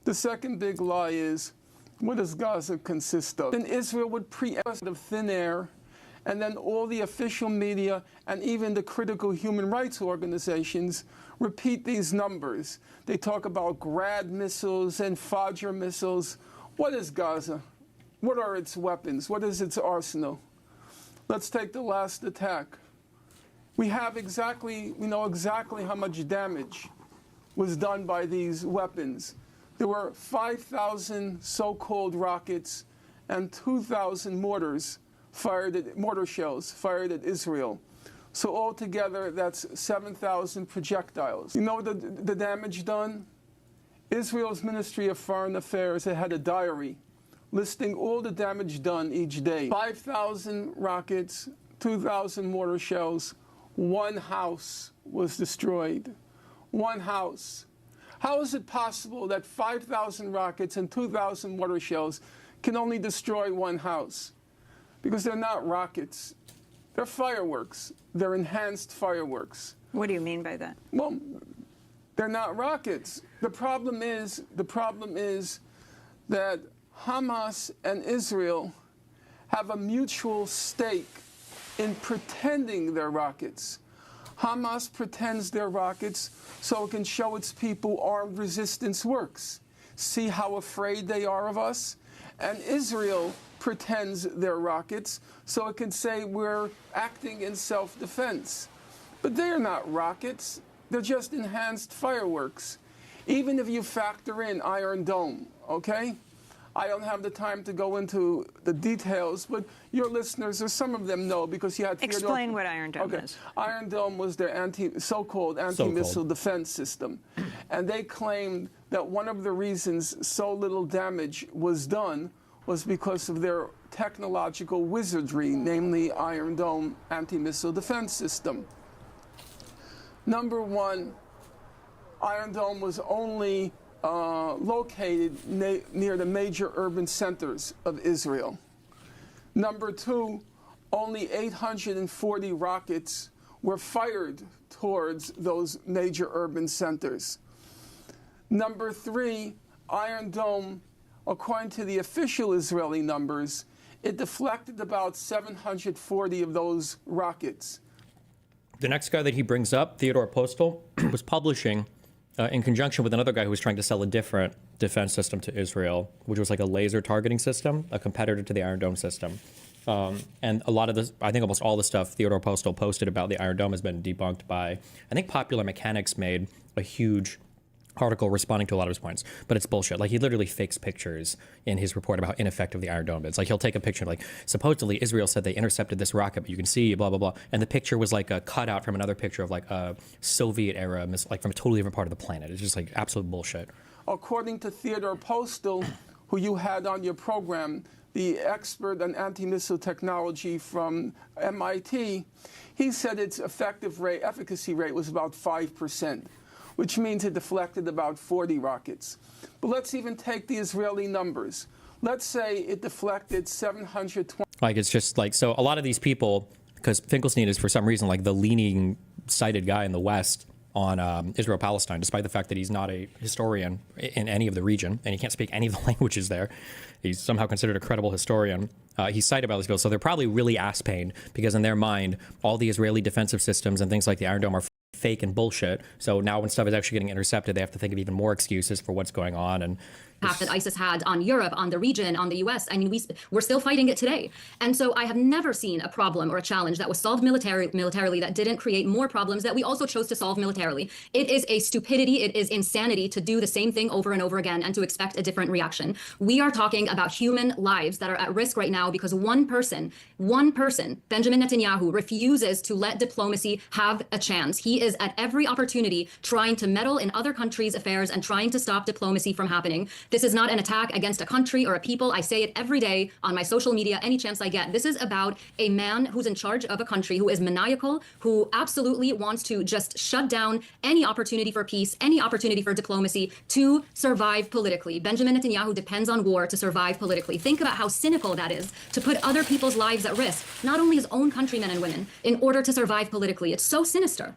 The second big lie is, what does Gaza consist of? Then Israel would preempt of thin air, and then all the official media and even the critical human rights organizations repeat these numbers. They talk about Grad missiles and Fajr missiles. What is Gaza? What are its weapons? What is its arsenal? Let's take the last attack. We know exactly how much damage was done by these weapons. There were 5,000 so-called rockets and 2,000 mortar shells fired at Israel. So altogether, that's 7,000 projectiles. You know the damage done? Israel's Ministry of Foreign Affairs had a diary listing all the damage done each day. 5,000 rockets, 2,000 mortar shells, one house was destroyed. One house. How is it possible that 5,000 rockets and 2,000 mortar shells can only destroy one house? Because they're not rockets. They're fireworks. They're enhanced fireworks. What do you mean by that? Well, they're not rockets. The problem is that Hamas and Israel have a mutual stake in pretending they're rockets. Hamas pretends they're rockets so it can show its people armed resistance works. See how afraid they are of us? And Israel pretends they're rockets so it can say we're acting in self-defense. But they're not rockets. They're just enhanced fireworks. Even if you factor in Iron Dome, okay? I don't have the time to go into the details, but your listeners, or some of them know, because you had... Explain what Iron Dome is. Iron Dome was their so-called anti-missile defense system. And they claimed that one of the reasons so little damage was done was because of their technological wizardry, namely Iron Dome anti-missile defense system. Number one, Iron Dome was only located near the major urban centers of Israel. Number two, only 840 rockets were fired towards those major urban centers. Number three, Iron Dome, according to the official Israeli numbers, it deflected about 740 of those rockets. The next guy that he brings up, Theodore Postal, was publishing in conjunction with another guy who was trying to sell a different defense system to Israel, which was like a laser targeting system, a competitor to the Iron Dome system. And a lot of this, I think almost all the stuff Theodore Postal posted about the Iron Dome has been debunked by, I think Popular Mechanics made a huge article responding to a lot of his points, but it's bullshit. Like, he literally fakes pictures in his report about how ineffective the Iron Dome is. Like, he'll take a picture like, supposedly Israel said they intercepted this rocket, but you can see blah blah blah, and the picture was like a cutout from another picture of like a Soviet era like from a totally different part of the planet. It's just like absolute bullshit. According to Theodore Postal, who you had on your program, the expert on anti-missile technology from MIT, he said its efficacy rate was about 5%. Which means it deflected about 40 rockets. But let's even take the Israeli numbers. Let's say it deflected 720. Like, it's just like, so a lot of these people, because Finkelstein is for some reason like the leaning sighted guy in the West on Israel-Palestine, despite the fact that he's not a historian in any of the region, and he can't speak any of the languages there. He's somehow considered a credible historian. He's cited by these people, so they're probably really ass-pained, because in their mind, all the Israeli defensive systems and things like the Iron Dome are fake and bullshit. So now when stuff is actually getting intercepted, they have to think of even more excuses for what's going on. And that ISIS had on Europe, on the region, on the US. I mean, we're still fighting it today. And so I have never seen a problem or a challenge that was solved militarily that didn't create more problems that we also chose to solve militarily. It is a stupidity, it is insanity to do the same thing over and over again and to expect a different reaction. We are talking about human lives that are at risk right now because one person, Benjamin Netanyahu, refuses to let diplomacy have a chance. He is at every opportunity trying to meddle in other countries' affairs and trying to stop diplomacy from happening. This is not an attack against a country or a people. I say it every day on my social media, any chance I get. This is about a man who's in charge of a country, who is maniacal, who absolutely wants to just shut down any opportunity for peace, any opportunity for diplomacy to survive politically. Benjamin Netanyahu depends on war to survive politically. Think about how cynical that is, to put other people's lives at risk, not only his own countrymen and women, in order to survive politically. It's so sinister.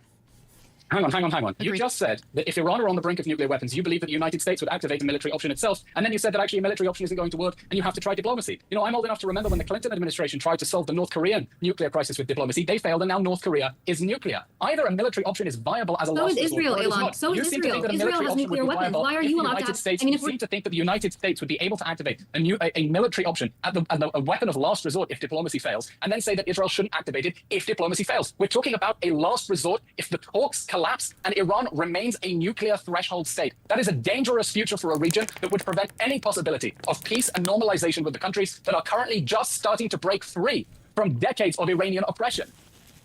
Hang on. You just said that if Iran were on the brink of nuclear weapons, you believe that the United States would activate a military option itself. And then you said that actually a military option isn't going to work and you have to try diplomacy. You know, I'm old enough to remember when the Clinton administration tried to solve the North Korean nuclear crisis with diplomacy. They failed, and now North Korea is nuclear. Either a military option is viable as a last resort. So is Israel, Elon. So is Israel. Israel has nuclear weapons. Why are you allowed to have... You seem to think that the United States would be able to activate a military option at a weapon of last resort if diplomacy fails, and then say that Israel shouldn't activate it if diplomacy fails. We're talking about a last resort if the talks collapse and Iran remains a nuclear threshold state. That is a dangerous future for a region that would prevent any possibility of peace and normalization with the countries that are currently just starting to break free from decades of Iranian oppression.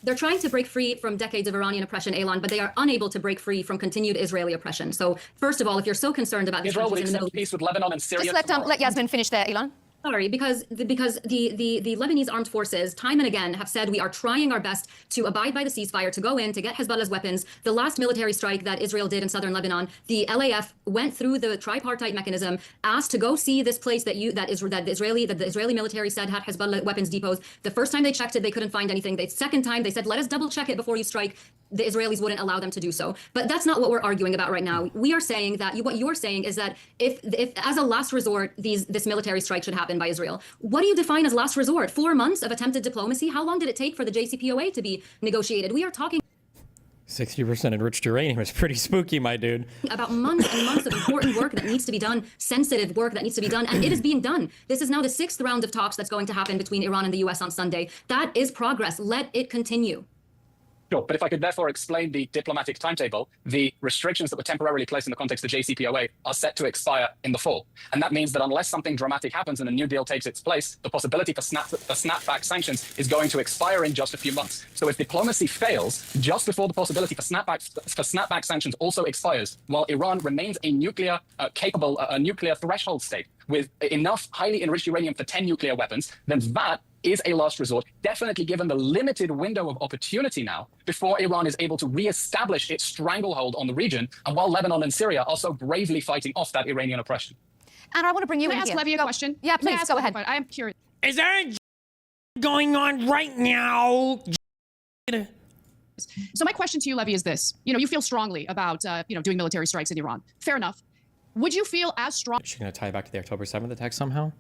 They're trying to break free from decades of Iranian oppression, Elon, but they are unable to break free from continued Israeli oppression. So, first of all, if you're so concerned about Israel would accept peace with Lebanon and Syria. Just let Yasmin finish there, Elon. Sorry, because the Lebanese armed forces time and again have said we are trying our best to abide by the ceasefire, to go in, to get Hezbollah's weapons. The last military strike that Israel did in southern Lebanon, the LAF went through the tripartite mechanism, asked to go see this place that the Israeli military said had Hezbollah weapons depots. The first time they checked it, they couldn't find anything. The second time they said, let us double check it before you strike. The Israelis wouldn't allow them to do so. But that's not what we're arguing about right now. We are saying that what you're saying is that if as a last resort, this military strike should happen by Israel. What do you define as last resort? 4 months of attempted diplomacy? How long did it take for the JCPOA to be negotiated? We are talking 60% enriched uranium is pretty spooky, my dude. About months and months of important work that needs to be done, sensitive work that needs to be done, and it is being done. This is now the 6th round of talks that's going to happen between Iran and the US on Sunday. That is progress. Let it continue. Sure, but if I could therefore explain the diplomatic timetable, the restrictions that were temporarily placed in the context of JCPOA are set to expire in the fall. And that means that unless something dramatic happens and a new deal takes its place, the possibility for snapback sanctions is going to expire in just a few months. So if diplomacy fails, just before the possibility for snapback sanctions also expires, while Iran remains a nuclear nuclear threshold state with enough highly enriched uranium for 10 nuclear weapons, then that is a last resort, definitely given the limited window of opportunity now before Iran is able to reestablish its stranglehold on the region, and while Lebanon and Syria are so bravely fighting off that Iranian oppression. And I want to bring you Can in I ask here. Levy a question? Yeah, please, go ahead. I am curious. Is there a going on right now? So my question to you, Levy, is this. You feel strongly about, doing military strikes in Iran. Fair enough. Would you feel as strong? Is she going to tie back to the October 7th attack somehow?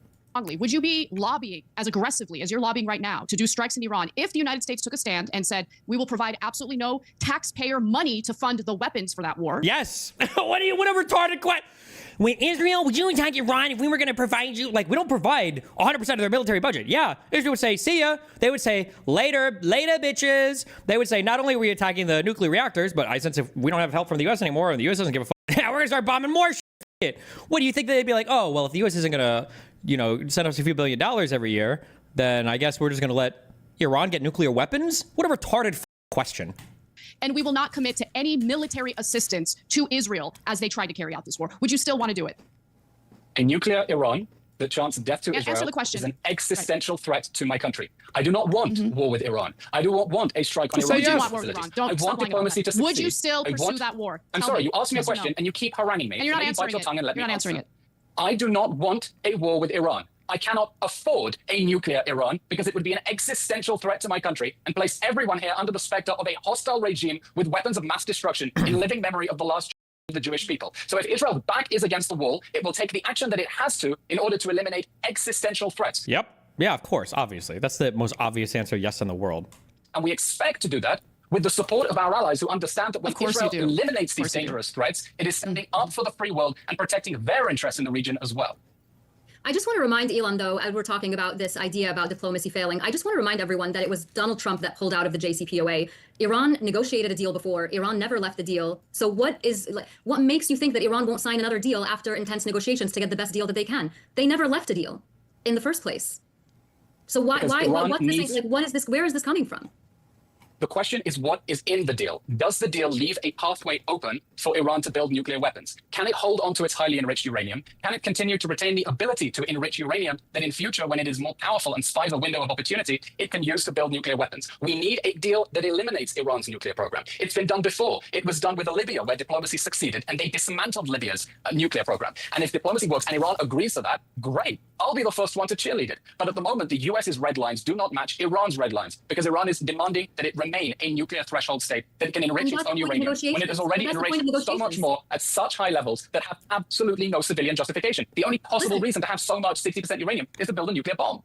Would you be lobbying as aggressively as you're lobbying right now to do strikes in Iran if the United States took a stand and said, we will provide absolutely no taxpayer money to fund the weapons for that war? Yes. What a retarded question. Wait, Israel, would you attack Iran if we were going to provide you? Like, we don't provide 100% of their military budget. Yeah, Israel would say, see ya. They would say, later, bitches. They would say, not only are we attacking the nuclear reactors, but I sense if we don't have help from the U.S. anymore and the U.S. doesn't give a fuck, we're going to start bombing more shit. What do you think? They'd be like, oh, well, if the U.S. isn't going to, send us a few $1 billion every year, then I guess we're just going to let Iran get nuclear weapons? What a retarded question. And we will not commit to any military assistance to Israel as they try to carry out this war. Would you still want to do it? A nuclear Iran that chants death to Israel answer the question. is an existential threat to my country. I do not want war with Iran. I do not want a strike on Iran's facilities. I want diplomacy to succeed. Would you still pursue that war? I'm sorry, you asked me a question and you keep haranguing me. And you're not answering it. You're not answering it. I do not want a war with Iran. I cannot afford a nuclear Iran because it would be an existential threat to my country and place everyone here under the specter of a hostile regime with weapons of mass destruction in living memory of the last of the Jewish people. So if Israel's back is against the wall, it will take the action that it has to in order to eliminate existential threats. Yep. Yeah, of course, obviously. That's the most obvious answer, yes, in the world. And we expect to do that with the support of our allies who understand that when Israel eliminates these dangerous threats, it is standing up for the free world and protecting their interests in the region as well. I just want to remind Elon, though, as we're talking about this idea about diplomacy failing, I just want to remind everyone that it was Donald Trump that pulled out of the JCPOA. Iran negotiated a deal before. Iran never left the deal. So what makes you think that Iran won't sign another deal after intense negotiations to get the best deal that they can? They never left a deal in the first place. So what's this? What is this? Where is this coming from? The question is, what is in the deal? Does the deal leave a pathway open for Iran to build nuclear weapons? Can it hold on to its highly enriched uranium? Can it continue to retain the ability to enrich uranium that in future, when it is more powerful and spies a window of opportunity, it can use to build nuclear weapons? We need a deal that eliminates Iran's nuclear program. It's been done before. It was done with Libya, where diplomacy succeeded, and they dismantled Libya's nuclear program. And if diplomacy works and Iran agrees to that, great. I'll be the first one to cheerlead it. But at the moment, the US's red lines do not match Iran's red lines because Iran is demanding that it remain a nuclear threshold state that can enrich its own uranium when it has already enriched so much more at such high levels that have absolutely no civilian justification. The only possible reason to have so much 60% uranium is to build a nuclear bomb.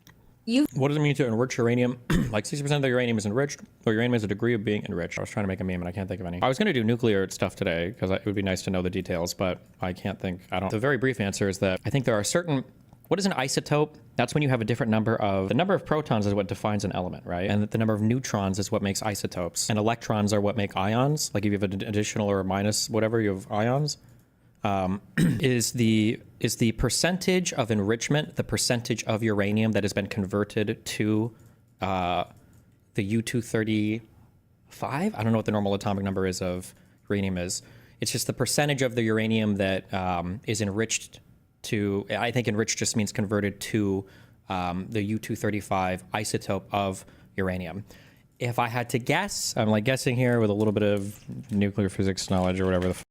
What does it mean to enrich uranium? Like 60% of the uranium is enriched, or uranium has a degree of being enriched. I was trying to make a meme and I can't think of any. I was going to do nuclear stuff today because it would be nice to know the details, but I can't think. The very brief answer is that I think there are certain. What is an isotope? That's when you have a different number of, the number of protons is what defines an element, right? And the number of neutrons is what makes isotopes. And electrons are what make ions. Like if you have an additional or a minus whatever, you have ions. Is the percentage of enrichment the percentage of uranium that has been converted to the U-235? I don't know what the normal atomic number is of uranium is. It's just the percentage of the uranium that is enriched to, I think enriched just means converted to the U-235 isotope of uranium. If I had to guess, I'm like guessing here with a little bit of nuclear physics knowledge or whatever the fuck,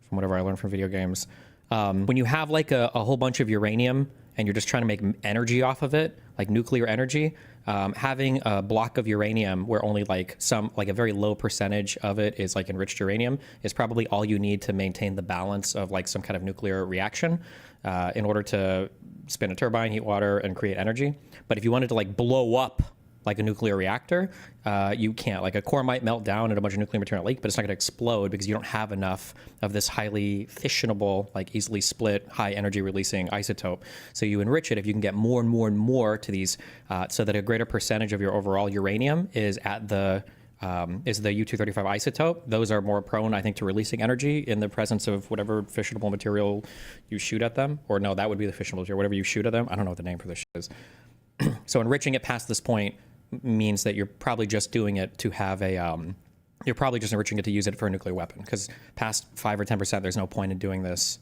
from whatever I learned from video games. When you have like a whole bunch of uranium and you're just trying to make energy off of it, like nuclear energy, having a block of uranium where only like a very low percentage of it is like enriched uranium is probably all you need to maintain the balance of like some kind of nuclear reaction in order to spin a turbine, heat water, and create energy. But if you wanted to like blow up like a nuclear reactor, you can't. Like a core might melt down and a bunch of nuclear material leak, but it's not going to explode because you don't have enough of this highly fissionable, like easily split, high energy releasing isotope. So you enrich it if you can get more and more and more to these, so that a greater percentage of your overall uranium is at the U-235 isotope. Those are more prone, I think, to releasing energy in the presence of whatever fissionable material you shoot at them. Or no, that would be the fissionable material, whatever you shoot at them. I don't know what the name for this shit is. So enriching it past this point means that you're probably just doing it to have a, you're probably just enriching it to use it for a nuclear weapon, because past 5 or 10%, there's no point in doing this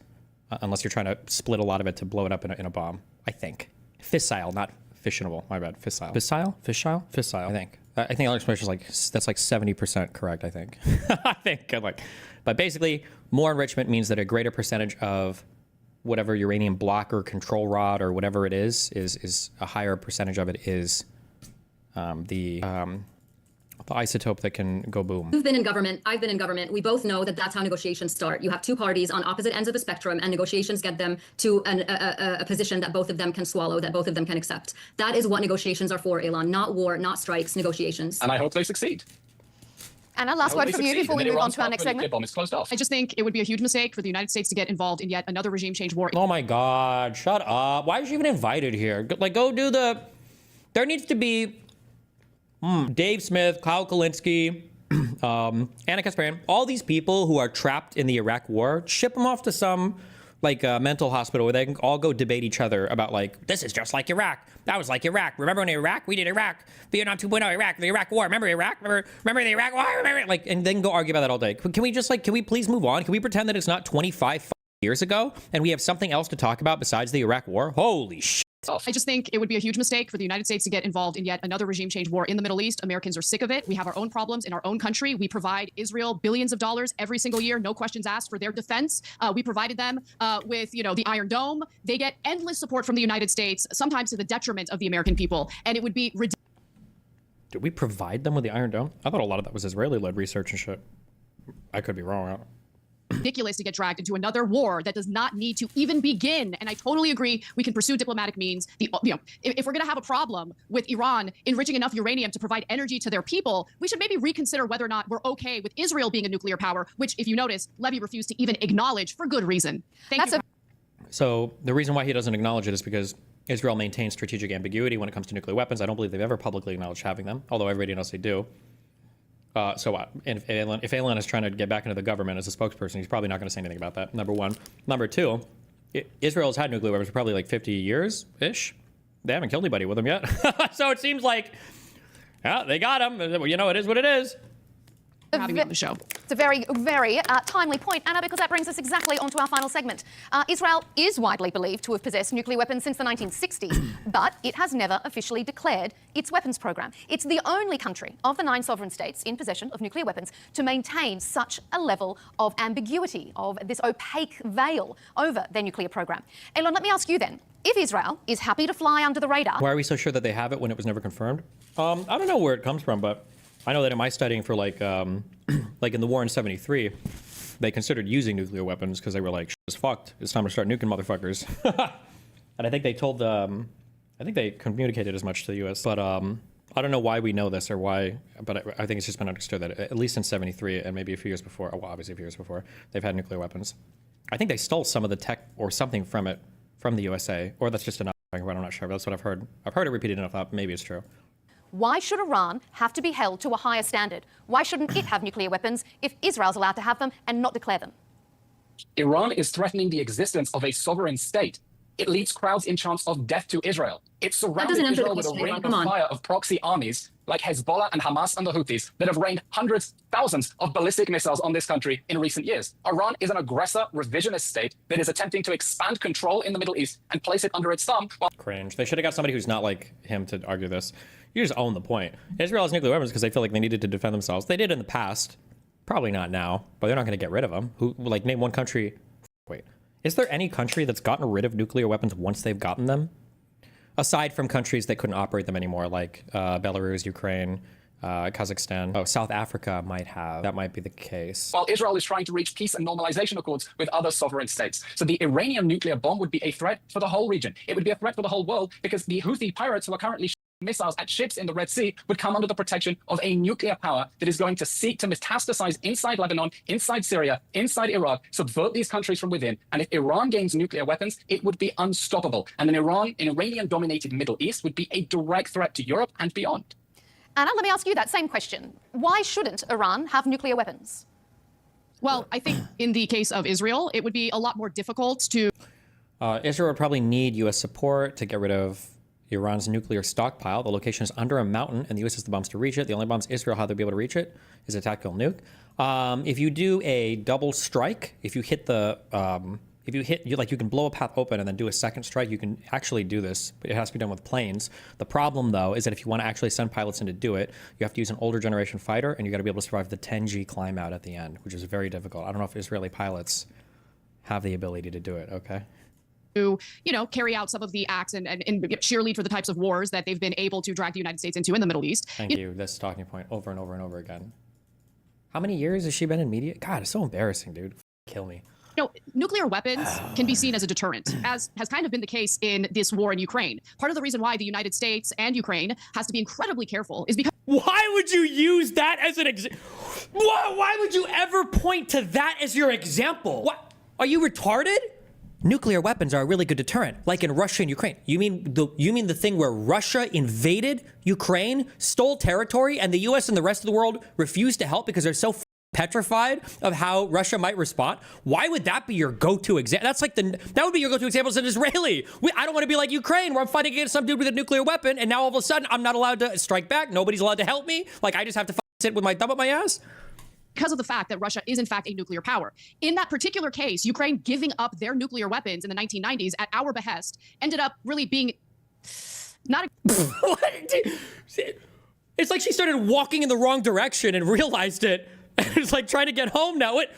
unless you're trying to split a lot of it to blow it up in a bomb, I think. Fissile, not fissionable, my bad, fissile. Fissile, I think. I think the explanation is like, that's like 70% correct, I think. I think, but basically, more enrichment means that a greater percentage of whatever uranium block or control rod or whatever it is a higher percentage of it is the isotope that can go boom. You've been in government. I've been in government. We both know that that's how negotiations start. You have two parties on opposite ends of the spectrum, and negotiations get them to a position that both of them can swallow, that both of them can accept. That is what negotiations are for, Elon. Not war, not strikes, negotiations. And I hope they succeed. Anna, last word from you before we move on to our next segment. Bomb is closed off. I just think it would be a huge mistake for the United States to get involved in yet another regime change war. Oh my God, shut up. Why is she even invited here? Like, go do there needs to be Dave Smith, Kyle Kalinske, Anna Kasparian, all these people who are trapped in the Iraq war, ship them off to some like mental hospital where they can all go debate each other about like, this is just like Iraq. That was like Iraq. Remember when Iraq? We did Iraq. Vietnam 2.0, Iraq, the Iraq war. Remember Iraq? Remember the Iraq war? Remember? Like, and then go argue about that all day. Can we just like, can we please move on? Can we pretend that it's not 25 years ago and we have something else to talk about besides the Iraq war? Holy shit. I just think it would be a huge mistake for the United States to get involved in yet another regime change war in the Middle East. Americans are sick of it. We have our own problems in our own country. We provide Israel billions of dollars every single year, no questions asked, for their defense. We provided them with, the Iron Dome. They get endless support from the United States, sometimes to the detriment of the American people. And it would be ridiculous. Did we provide them with the Iron Dome? I thought a lot of that was Israeli-led research and shit. I could be wrong. Ridiculous to get dragged into another war that does not need to even begin. And I totally agree. We can pursue diplomatic means. If we're going to have a problem with Iran enriching enough uranium to provide energy to their people, we should maybe reconsider whether or not we're okay with Israel being a nuclear power, which, if you notice, Levy refused to even acknowledge for good reason. Thank you. So the reason why he doesn't acknowledge it is because Israel maintains strategic ambiguity when it comes to nuclear weapons. I don't believe they've ever publicly acknowledged having them, although everybody knows they do. If Elon is trying to get back into the government as a spokesperson, he's probably not going to say anything about that, number one. Number two, Israel's had nuclear weapons for probably like 50 years-ish. They haven't killed anybody with them yet. So it seems like, yeah, they got them. It is what it is. Having me on the show. It's a very, very timely point, Anna, because that brings us exactly onto our final segment. Israel is widely believed to have possessed nuclear weapons since the 1960s, but it has never officially declared its weapons program. It's the only country of the 9 sovereign states in possession of nuclear weapons to maintain such a level of ambiguity, of this opaque veil over their nuclear program. Elon, let me ask you then, if Israel is happy to fly under the radar... Why are we so sure that they have it when it was never confirmed? I don't know where it comes from, but I know that in my studying for like in the war in '73, they considered using nuclear weapons because they were like, "Shit is fucked. It's time to start nuking motherfuckers." And I think they told I think they communicated as much to the U.S. But I don't know why we know this or why, but I think it's just been understood that at least in '73 and maybe a few years before, well, obviously a few years before, they've had nuclear weapons. I think they stole some of the tech or something from the USA, or that's just enough. I'm not sure, but that's what I've heard. I've heard it repeated enough that maybe it's true. Why should Iran have to be held to a higher standard? Why shouldn't it have nuclear weapons if Israel's allowed to have them and not declare them? Iran is threatening the existence of a sovereign state. It leads crowds in chants of death to Israel. It surrounded Israel with a ring of fire of proxy armies like Hezbollah and Hamas and the Houthis that have rained hundreds, thousands of ballistic missiles on this country in recent years. Iran is an aggressor, revisionist state that is attempting to expand control in the Middle East and place it under its thumb. Cringe. They should have got somebody who's not like him to argue this. You just own the point. Israel has nuclear weapons because they feel like they needed to defend themselves. They did in the past. Probably not now, but they're not going to get rid of them. Name one country. Wait. Is there any country that's gotten rid of nuclear weapons once they've gotten them? Aside from countries that couldn't operate them anymore, like Belarus, Ukraine, Kazakhstan. Oh, South Africa might have. That might be the case. While Israel is trying to reach peace and normalization accords with other sovereign states. So the Iranian nuclear bomb would be a threat for the whole region. It would be a threat for the whole world because the Houthi pirates who are currently missiles at ships in the Red Sea would come under the protection of a nuclear power that is going to seek to metastasize inside Lebanon, inside Syria, inside Iraq, subvert these countries from within. And if Iran gains nuclear weapons, it would be unstoppable. And an Iranian-dominated Middle East would be a direct threat to Europe and beyond. Anna, let me ask you that same question. Why shouldn't Iran have nuclear weapons? Well, I think in the case of Israel, it would be a lot more difficult to... Israel would probably need U.S. support to get rid of Iran's nuclear stockpile. The location is under a mountain, and the U.S. has the bombs to reach it. The only bombs Israel have to be able to reach it is a tactical nuke. If you do a double strike, if you hit the, you can blow a path open and then do a second strike, you can actually do this, but it has to be done with planes. The problem, though, is that if you want to actually send pilots in to do it, you have to use an older generation fighter, and you got to be able to survive the 10G climb out at the end, which is very difficult. I don't know if Israeli pilots have the ability to do it, okay? To, carry out some of the acts and cheerlead for the types of wars that they've been able to drag the United States into in the Middle East. Thank you. This talking point over and over and over again. How many years has she been in media? God, it's so embarrassing, dude. Kill me. Nuclear weapons can be seen as a deterrent, as has kind of been the case in this war in Ukraine. Part of the reason why the United States and Ukraine has to be incredibly careful is because... Why would you use that as an example? Why would you ever point to that as your example? What? Are you retarded? Nuclear weapons are a really good deterrent, like in Russia and Ukraine. You mean the thing where Russia invaded Ukraine, stole territory, and the U.S. and the rest of the world refused to help because they're so petrified of how Russia might respond? Why would that be your go-to example? That would be your go-to example as an Israeli. I don't want to be like Ukraine, where I'm fighting against some dude with a nuclear weapon, and now all of a sudden I'm not allowed to strike back. Nobody's allowed to help me. I just have to sit with my thumb up my ass. Because of the fact that Russia is, in fact, a nuclear power. In that particular case, Ukraine giving up their nuclear weapons in the 1990s at our behest ended up really being not a What? It's like she started walking in the wrong direction and realized it. And it's like trying to get home now. What?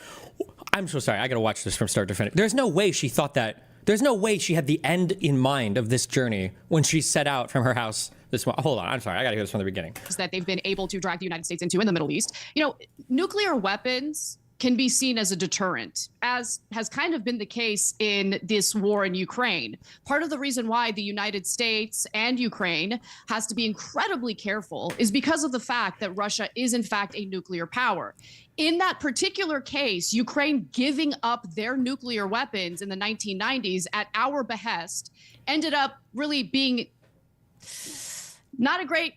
I'm so sorry. I got to watch this from start to finish. There's no way she thought that. There's no way she had the end in mind of this journey when she set out from her house this morning. Hold on. I'm sorry. I got to hear this from the beginning. that they've been able to drag the United States into in the Middle East. You know, nuclear weapons can be seen as a deterrent, as has kind of been the case in this war in Ukraine. Part of the reason why the United States and Ukraine has to be incredibly careful is because of the fact that Russia is in fact a nuclear power. In that particular case, Ukraine giving up their nuclear weapons in the 1990s at our behest ended up really being not a great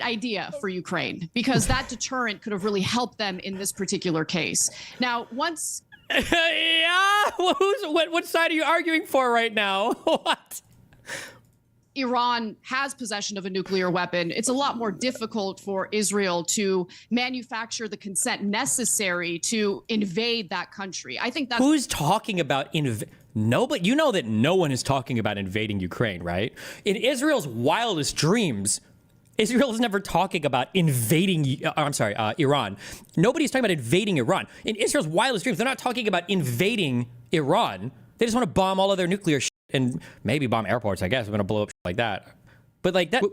idea for Ukraine, because that deterrent could have really helped them in this particular case. Now, once yeah, what side are you arguing for right now? What? Iran has possession of a nuclear weapon, it's a lot more difficult for Israel to manufacture the consent necessary to invade that country. I think that's Who's talking about no, but you know that no one is talking about invading Ukraine, right? In Israel's wildest dreams, Israel is never talking about invading, Iran. Nobody's talking about invading Iran. In Israel's wildest dreams, they're not talking about invading Iran. They just want to bomb all of their nuclear shit and maybe bomb airports, I guess. We're going to blow up shit like that. But like that,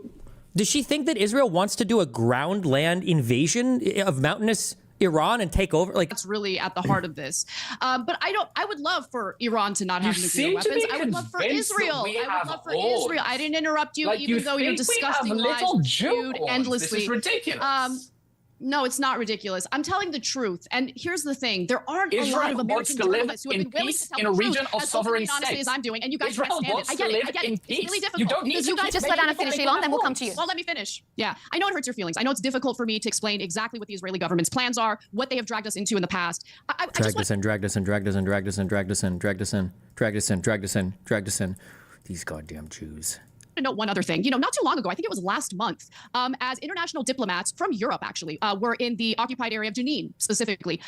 does she think that Israel wants to do a ground-land invasion of mountainous Iran and take over? Like, that's really at the heart of this. But I would love for Iran to not have nuclear weapons. I would love for Israel. I didn't interrupt you, even though your disgusting lies were spewed endlessly. This is ridiculous. No, it's not ridiculous. I'm telling the truth. And here's the thing. There aren't a lot of American journalists who have been willing to tell in a the region truth of as sovereign openly and honestly states. as I'm doing, and you guys can't Israel stand it. wants I get to it. live I get in it. It's peace. really difficult. You don't need You guys just let Anna finish, Elon, then we'll come to you. Well, let me finish. Yeah, I know it hurts your feelings. I know it's difficult for me to explain exactly what the Israeli government's plans are, what they have dragged us into in the past. dragged us in. These goddamn Jews. To note one other thing. You know, not too long ago, I think it was last month, as international diplomats from Europe actually were in the occupied area of Jenin specifically.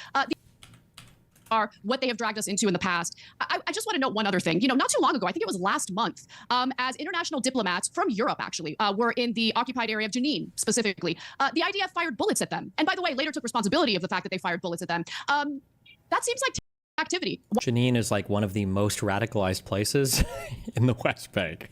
Are what they have dragged us into in the past. I just want to note one other thing. You know, not too long ago, I think it was last month, as international diplomats from Europe actually were in the occupied area of Jenin specifically. The IDF fired bullets at them, and by the way, later took responsibility of the fact that they fired bullets at them. That seems like activity. Jenin is like one of the most radicalized places in the West Bank.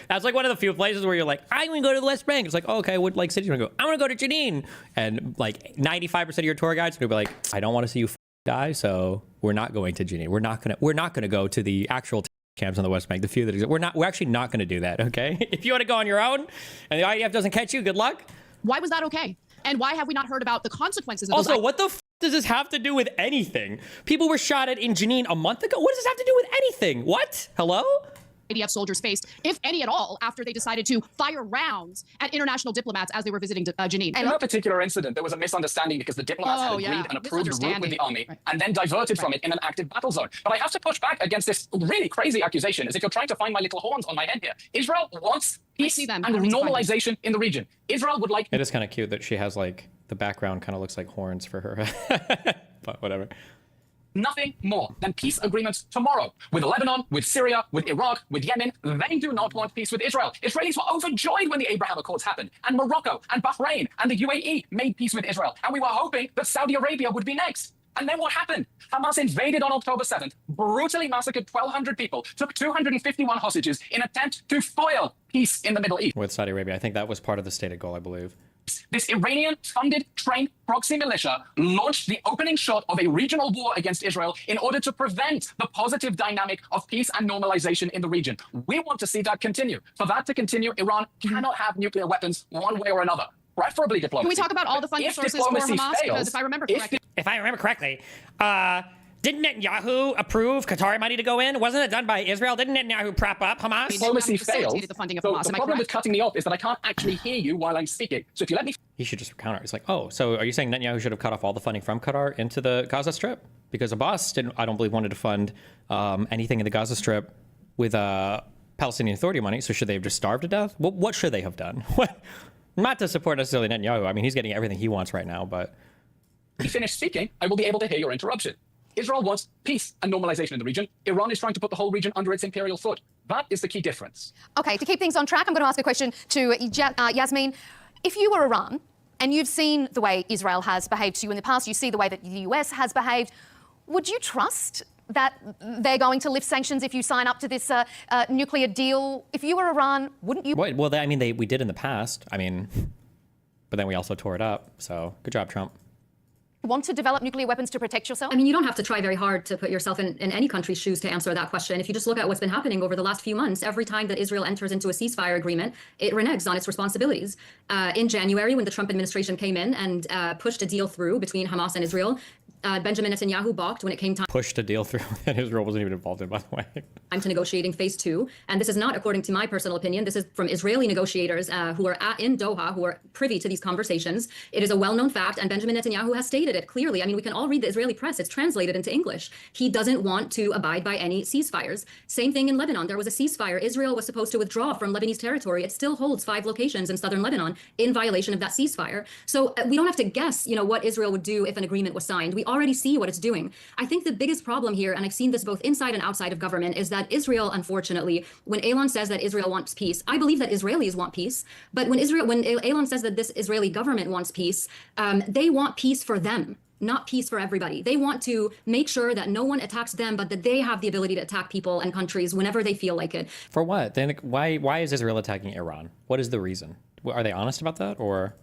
That's like one of the few places where you're like, I'm going to go to the West Bank. It's like, oh, okay, what like city you want to go? I want to go to Jenin. And like 95% of your tour guides are going to be like, I don't want to see you die, so we're not going to Jenin. We're not going to go to the actual camps on the West Bank, the few that exist. We're actually not going to do that, okay? If you want to go on your own and the IDF doesn't catch you, good luck. Why was that okay? And why have we not heard about the consequences of also, what the does this have to do with anything? People were shot at in Jenin a month ago. What does this have to do with anything? What? Hello? IDF soldiers faced, if any at all, after they decided to fire rounds at international diplomats as they were visiting Jenin. In that particular incident, there was a misunderstanding because the diplomats had agreed and approved the route with the army and then diverted from it in an active battle zone. But I have to push back against this really crazy accusation, as if you're trying to find my little horns on my head here. Israel wants peace and normalization in the region. Israel would like... It is kind of cute that she has like, the background kind of looks like horns for her. But whatever. Nothing more than peace agreements tomorrow with Lebanon, with Syria, with Iraq, with Yemen. They do not want peace with Israel. Israelis were overjoyed when the Abraham Accords happened, and Morocco and Bahrain and the UAE made peace with Israel. And we were hoping that Saudi Arabia would be next. And then what happened? Hamas invaded on October 7th, brutally massacred 1,200 people, took 251 hostages in an attempt to foil peace in the Middle East. With Saudi Arabia, I think that was part of the stated goal, I believe. This Iranian-funded, trained proxy militia launched the opening shot of a regional war against Israel in order to prevent the positive dynamic of peace and normalization in the region. We want to see that continue. For that to continue, Iran cannot have nuclear weapons one way or another, preferably diplomacy. Can we talk about all the funding sources for Hamas? Because if I remember correctly... Didn't Netanyahu approve Qatari money to go in? Wasn't it done by Israel? Didn't Netanyahu prop up Hamas? Diplomacy failed. The problem with cutting me off is that I can't actually hear you while I'm speaking. So if you let me... He should just counter. It's like, oh, so are you saying Netanyahu should have cut off all the funding from Qatar into the Gaza Strip? Because Abbas didn't, I don't believe, wanted to fund anything in the Gaza Strip with Palestinian Authority money. So should they have just starved to death? What should they have done? Not to support necessarily Netanyahu. I mean, he's getting everything he wants right now, but... When you finish speaking, I will be able to hear your interruption. Israel wants peace and normalization in the region. Iran is trying to put the whole region under its imperial foot. That is the key difference. Okay, to keep things on track, I'm going to ask a question to Yasmin. If you were Iran, and you've seen the way Israel has behaved to you in the past, you see the way that the US has behaved, would you trust that they're going to lift sanctions if you sign up to this nuclear deal? If you were Iran, wouldn't you? Well, we did in the past. I mean, but then we also tore it up. So good job, Trump. Want to develop nuclear weapons to protect yourself? I mean, you don't have to try very hard to put yourself in any country's shoes to answer that question. If you just look at what's been happening over the last few months, every time that Israel enters into a ceasefire agreement, it reneges on its responsibilities. In January, when the Trump administration came in and pushed a deal through between Hamas and Israel, Benjamin Netanyahu balked when it came time. Pushed a deal through that Israel wasn't even involved in, by the way. Time to negotiating phase 2. And this is not according to my personal opinion. This is from Israeli negotiators who are in Doha, who are privy to these conversations. It is a well-known fact, and Benjamin Netanyahu has stated it clearly. I mean, we can all read the Israeli press. It's translated into English. He doesn't want to abide by any ceasefires. Same thing in Lebanon. There was a ceasefire. Israel was supposed to withdraw from Lebanese territory. It still holds 5 locations in southern Lebanon in violation of that ceasefire. So we don't have to guess, what Israel would do if an agreement was signed. We already see what it's doing. I think the biggest problem here, and I've seen this both inside and outside of government, is that Israel, unfortunately, when Elon says that Israel wants peace, I believe that Israelis want peace. But when Elon says that this Israeli government wants peace, they want peace for them, not peace for everybody. They want to make sure that no one attacks them, but that they have the ability to attack people and countries whenever they feel like it. For what? Then why is Israel attacking Iran? What is the reason? Are they honest about that, or?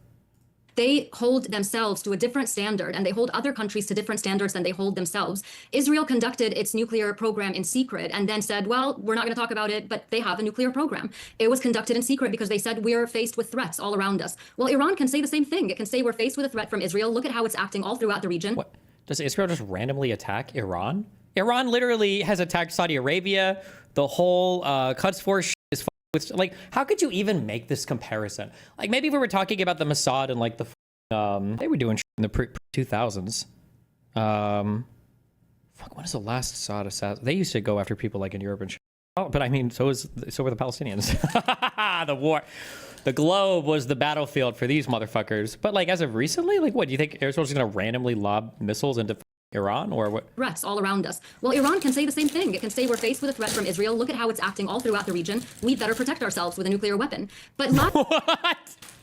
They hold themselves to a different standard, and they hold other countries to different standards than they hold themselves. Israel conducted its nuclear program in secret and then said, well, we're not going to talk about it, but they have a nuclear program. It was conducted in secret because they said we're faced with threats all around us. Well, Iran can say the same thing. It can say we're faced with a threat from Israel. Look at how it's acting all throughout the region. What? Does Israel just randomly attack Iran? Iran literally has attacked Saudi Arabia. The whole Quds Force is with, like, how could you even make this comparison? Like, maybe we were talking about the Mossad and like the they were doing in the pre-2000s. Fuck, when is the last Assad assassin? They used to go after people like in Europe and shit. Oh, but I mean, so were the Palestinians. The war, the globe was the battlefield for these motherfuckers. But like, as of recently, like, what do you think Israel's gonna randomly lob missiles into Iran, or what? Threats all around us. Well, Iran can say the same thing. It can say we're faced with a threat from Israel. Look at how it's acting all throughout the region. We better protect ourselves with a nuclear weapon. But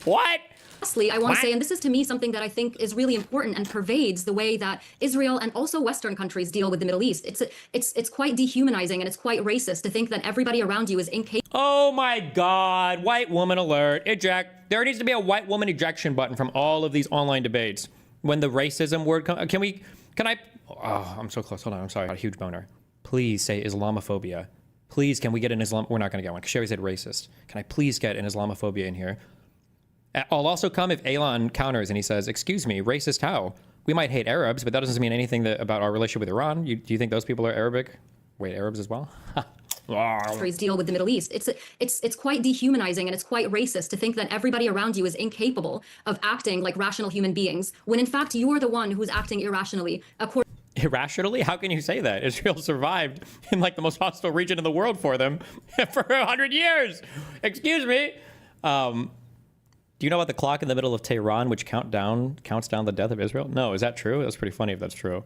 What? Lastly, I want to say, and this is to me something that I think is really important and pervades the way that Israel and also Western countries deal with the Middle East. It's quite dehumanizing, and it's quite racist to think that everybody around you is incapable. Oh my God! White woman alert! Eject. There needs to be a white woman ejection button from all of these online debates. When the racism word comes, can I? Oh, I'm so close. Hold on. I'm sorry. I got a huge boner. Please say Islamophobia. Please, can we get an Islam? We're not going to get one because Sherry said racist. Can I please get an Islamophobia in here? I'll also come if Elon counters and he says, excuse me, racist how? We might hate Arabs, but that doesn't mean anything about our relationship with Iran. Do you think those people are Arabic? Wait, Arabs as well? Deal with the Middle East. It's quite dehumanizing, and it's quite racist to think that everybody around you is incapable of acting like rational human beings, when in fact you're the one who's acting irrationally. Irrationally? How can you say that? Israel survived in like the most hostile region in the world for them for 100 years. Excuse me. Do you know about the clock in the middle of Tehran, which counts down the death of Israel? No, is that true? That's pretty funny if that's true.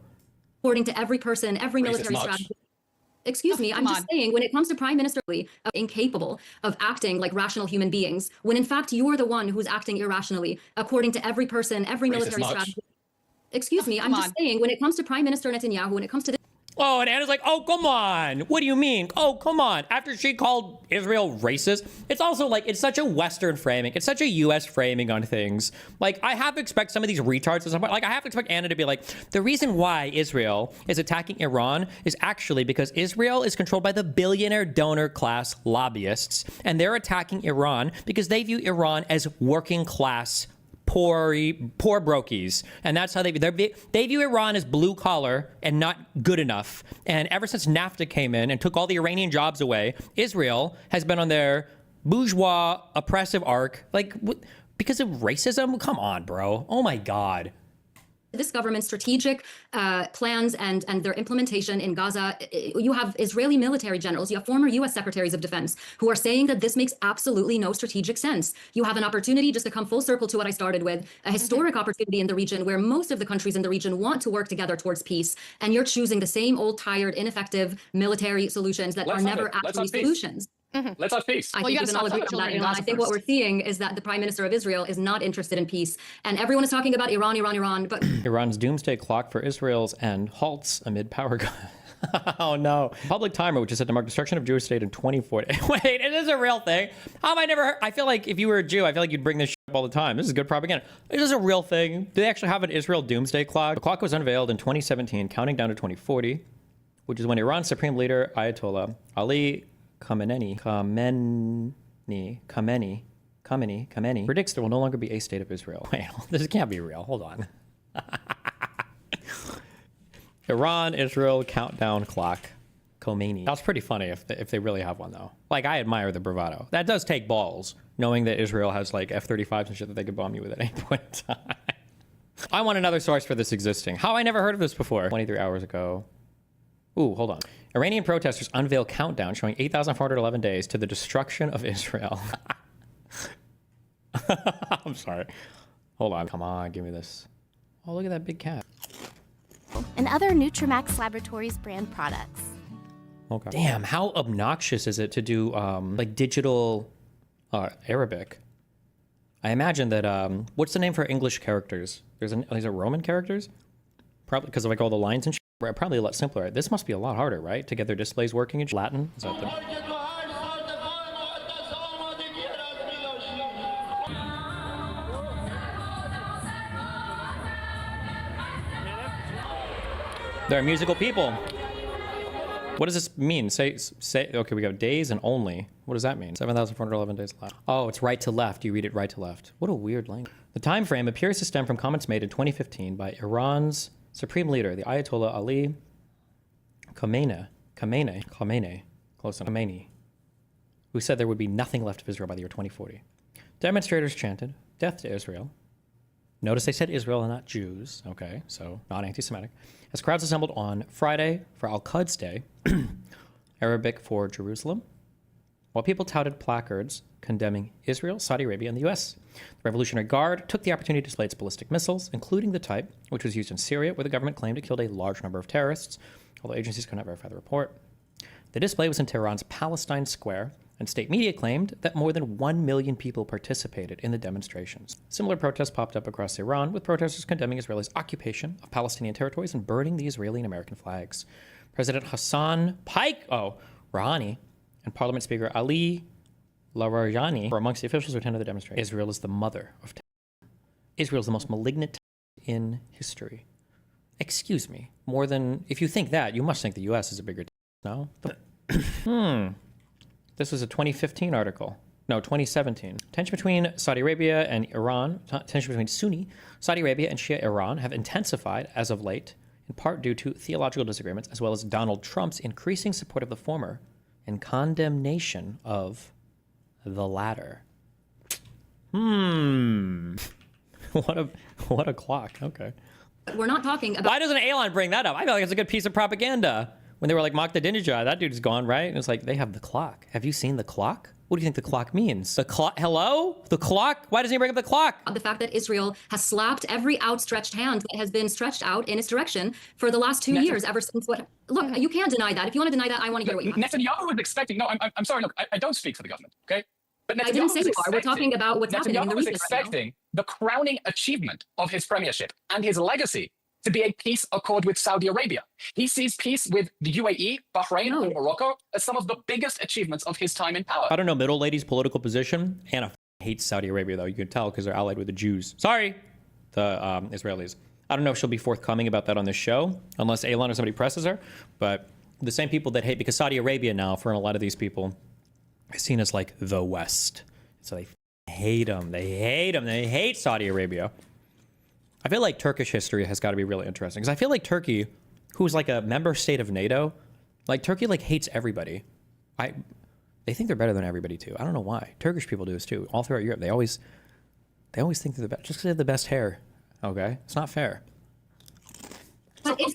According to every person, every military strategy. Excuse me, I'm just saying, when it comes to Prime Minister incapable of acting like rational human beings, when in fact you're the one who's acting irrationally, according to every person, every military strategy. Excuse me, I'm just saying, when it comes to Prime Minister Netanyahu, when it comes to Oh, and Anna's like, oh, come on. What do you mean? Oh, come on. After she called Israel racist, it's also like, it's such a Western framing. It's such a U.S. framing on things. Like, I have to expect some of these retards at some point. Like, I have to expect Anna to be like, the reason why Israel is attacking Iran is actually because Israel is controlled by the billionaire donor class lobbyists. And they're attacking Iran because they view Iran as working class poor brokies, and that's how they view Iran as blue collar and not good enough. And ever since NAFTA came in and took all the Iranian jobs away, Israel has been on their bourgeois oppressive arc, like because of racism. Come on, bro. Oh my God. This government's strategic plans and their implementation in Gaza, you have Israeli military generals, you have former U.S. secretaries of defense who are saying that this makes absolutely no strategic sense. You have an opportunity, just to come full circle to what I started with, a historic opportunity in the region where most of the countries in the region want to work together towards peace, and you're choosing the same old, tired, ineffective military solutions that are never actually solutions. Let's have peace. I think we can all agree on that, Elon. I think what we're seeing is that the Prime Minister of Israel is not interested in peace. And everyone is talking about Iran, Iran, Iran, but Iran's doomsday clock for Israel's end halts amid power cut. Oh no. Public timer, which is set to mark destruction of Jewish state in 2040. Wait, is this a real thing? How have I never heard? I feel like if you were a Jew, I feel like you'd bring this shit up all the time. This is good propaganda. Is this a real thing? Do they actually have an Israel doomsday clock? The clock was unveiled in 2017, counting down to 2040, which is when Iran's supreme leader, Ayatollah Ali Khamenei predicts there will no longer be a state of Israel. Wait, this can't be real. Hold on. Iran, Israel, countdown clock. Khomeini. That's pretty funny if they really have one, though. Like, I admire the bravado. That does take balls, knowing that Israel has, like, F-35s and shit that they could bomb you with at any point in time. I want another source for this existing. How I never heard of this before. 23 hours ago. Ooh, hold on. Iranian protesters unveil countdown showing 8,411 days to the destruction of Israel. I'm sorry. Hold on. Come on, give me this. Oh, look at that big cat. And other Nutramax Laboratories brand products. Okay. Damn, how obnoxious is it to do like digital Arabic? I imagine that, what's the name for English characters? Is it Roman characters? Probably because of like all the lines and shit. Probably a lot simpler. This must be a lot harder, right? To get their displays working in Latin? Is that the... They're musical people. What does this mean? Say, okay, we got days and only. What does that mean? 7,411 days left. Oh, it's right to left. You read it right to left. What a weird language. The time frame appears to stem from comments made in 2015 by Iran's supreme leader, the Ayatollah Ali Khamenei, who said there would be nothing left of Israel by the year 2040. Demonstrators chanted, "Death to Israel." Notice they said Israel and not Jews. Okay, so not anti-Semitic. As crowds assembled on Friday for Al-Quds Day, Arabic for Jerusalem, while people touted placards condemning Israel, Saudi Arabia, and the U.S. The Revolutionary Guard took the opportunity to display its ballistic missiles, including the type which was used in Syria, where the government claimed it killed a large number of terrorists, although agencies could not verify the report. The display was in Tehran's Palestine Square, and state media claimed that more than 1 million people participated in the demonstrations. Similar protests popped up across Iran, with protesters condemning Israel's occupation of Palestinian territories and burning the Israeli and American flags. President Hassan Rouhani and Parliament Speaker Ali Larijani were amongst the officials who attended the demonstration. Israel is the mother of terror. Israel is the most malignant in history. Excuse me. More than, if you think that, you must think the U.S. is a bigger no? This was a 2015 article. No, 2017. Tension between Saudi Arabia and Iran, tension between Sunni, Saudi Arabia and Shia Iran have intensified as of late, in part due to theological disagreements, as well as Donald Trump's increasing support of the former and condemnation of the latter. What a clock. Okay. We're not talking about... Why doesn't Elon bring that up? I feel like it's a good piece of propaganda. When they were like, Moqtadinejad, that dude's gone, right? And it's like, they have the clock. Have you seen the clock? What do you think the clock means? The clock? Hello? The clock? Why doesn't he bring up the clock? The fact that Israel has slapped every outstretched hand that has been stretched out in its direction for the last 2 years, ever since what... Look, you can't deny that. If you want to deny that, I want to hear what you have. Netanyahu was expecting... No, I'm sorry, look, I don't speak for the government, okay? But Netanyahu I didn't say was you are. We're talking about what's happening in the Netanyahu was region right now. expecting the crowning achievement of his premiership and his legacy to be a peace accord with Saudi Arabia. He sees peace with the UAE, Bahrain, and Morocco as some of the biggest achievements of his time in power. I don't know middle lady's political position. Anna hates Saudi Arabia, though. You can tell because they're allied with the Jews. Sorry, the Israelis. I don't know if she'll be forthcoming about that on this show, unless Elon or somebody presses her. But the same people that hate, because Saudi Arabia now, for a lot of these people, is seen as like the West. So they hate them. They hate them. They hate Saudi Arabia. I feel like Turkish history has got to be really interesting because I feel like Turkey, who's like a member state of NATO, like Turkey like hates everybody. They think they're better than everybody too. I don't know why. Turkish people do this too. All throughout Europe, they always think they're the best just because they have the best hair. Okay, it's not fair.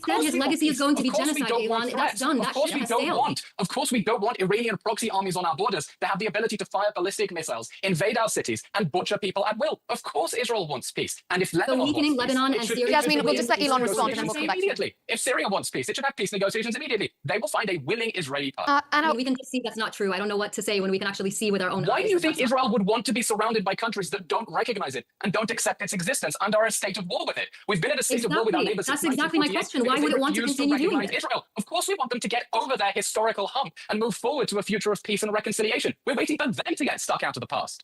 said his legacy is going to be genocide, Elon. That's done. That ship has sailed. Of course we don't want Iranian proxy armies on our borders that have the ability to fire ballistic missiles, invade our cities, and butcher people at will. Of course Israel wants peace. And if Lebanon weakening wants Lebanon peace, and Syria... Jasmine, we'll just let Elon respond and then we'll come back to you. If Syria wants peace, it should have peace negotiations immediately. They will find a willing Israeli partner. Anna, we can just see that's not true. I don't know what to say when we can actually see with our own eyes. Why do you think Israel would want to be surrounded by countries that don't recognize it and don't accept its existence and are in a state of war with it? We've been in a state of war with our neighbors. That's exactly my question. Why would it want to continue doing this? Israel. Of course we want them to get over their historical hump and move forward to a future of peace and reconciliation. We're waiting for them to get stuck out of the past.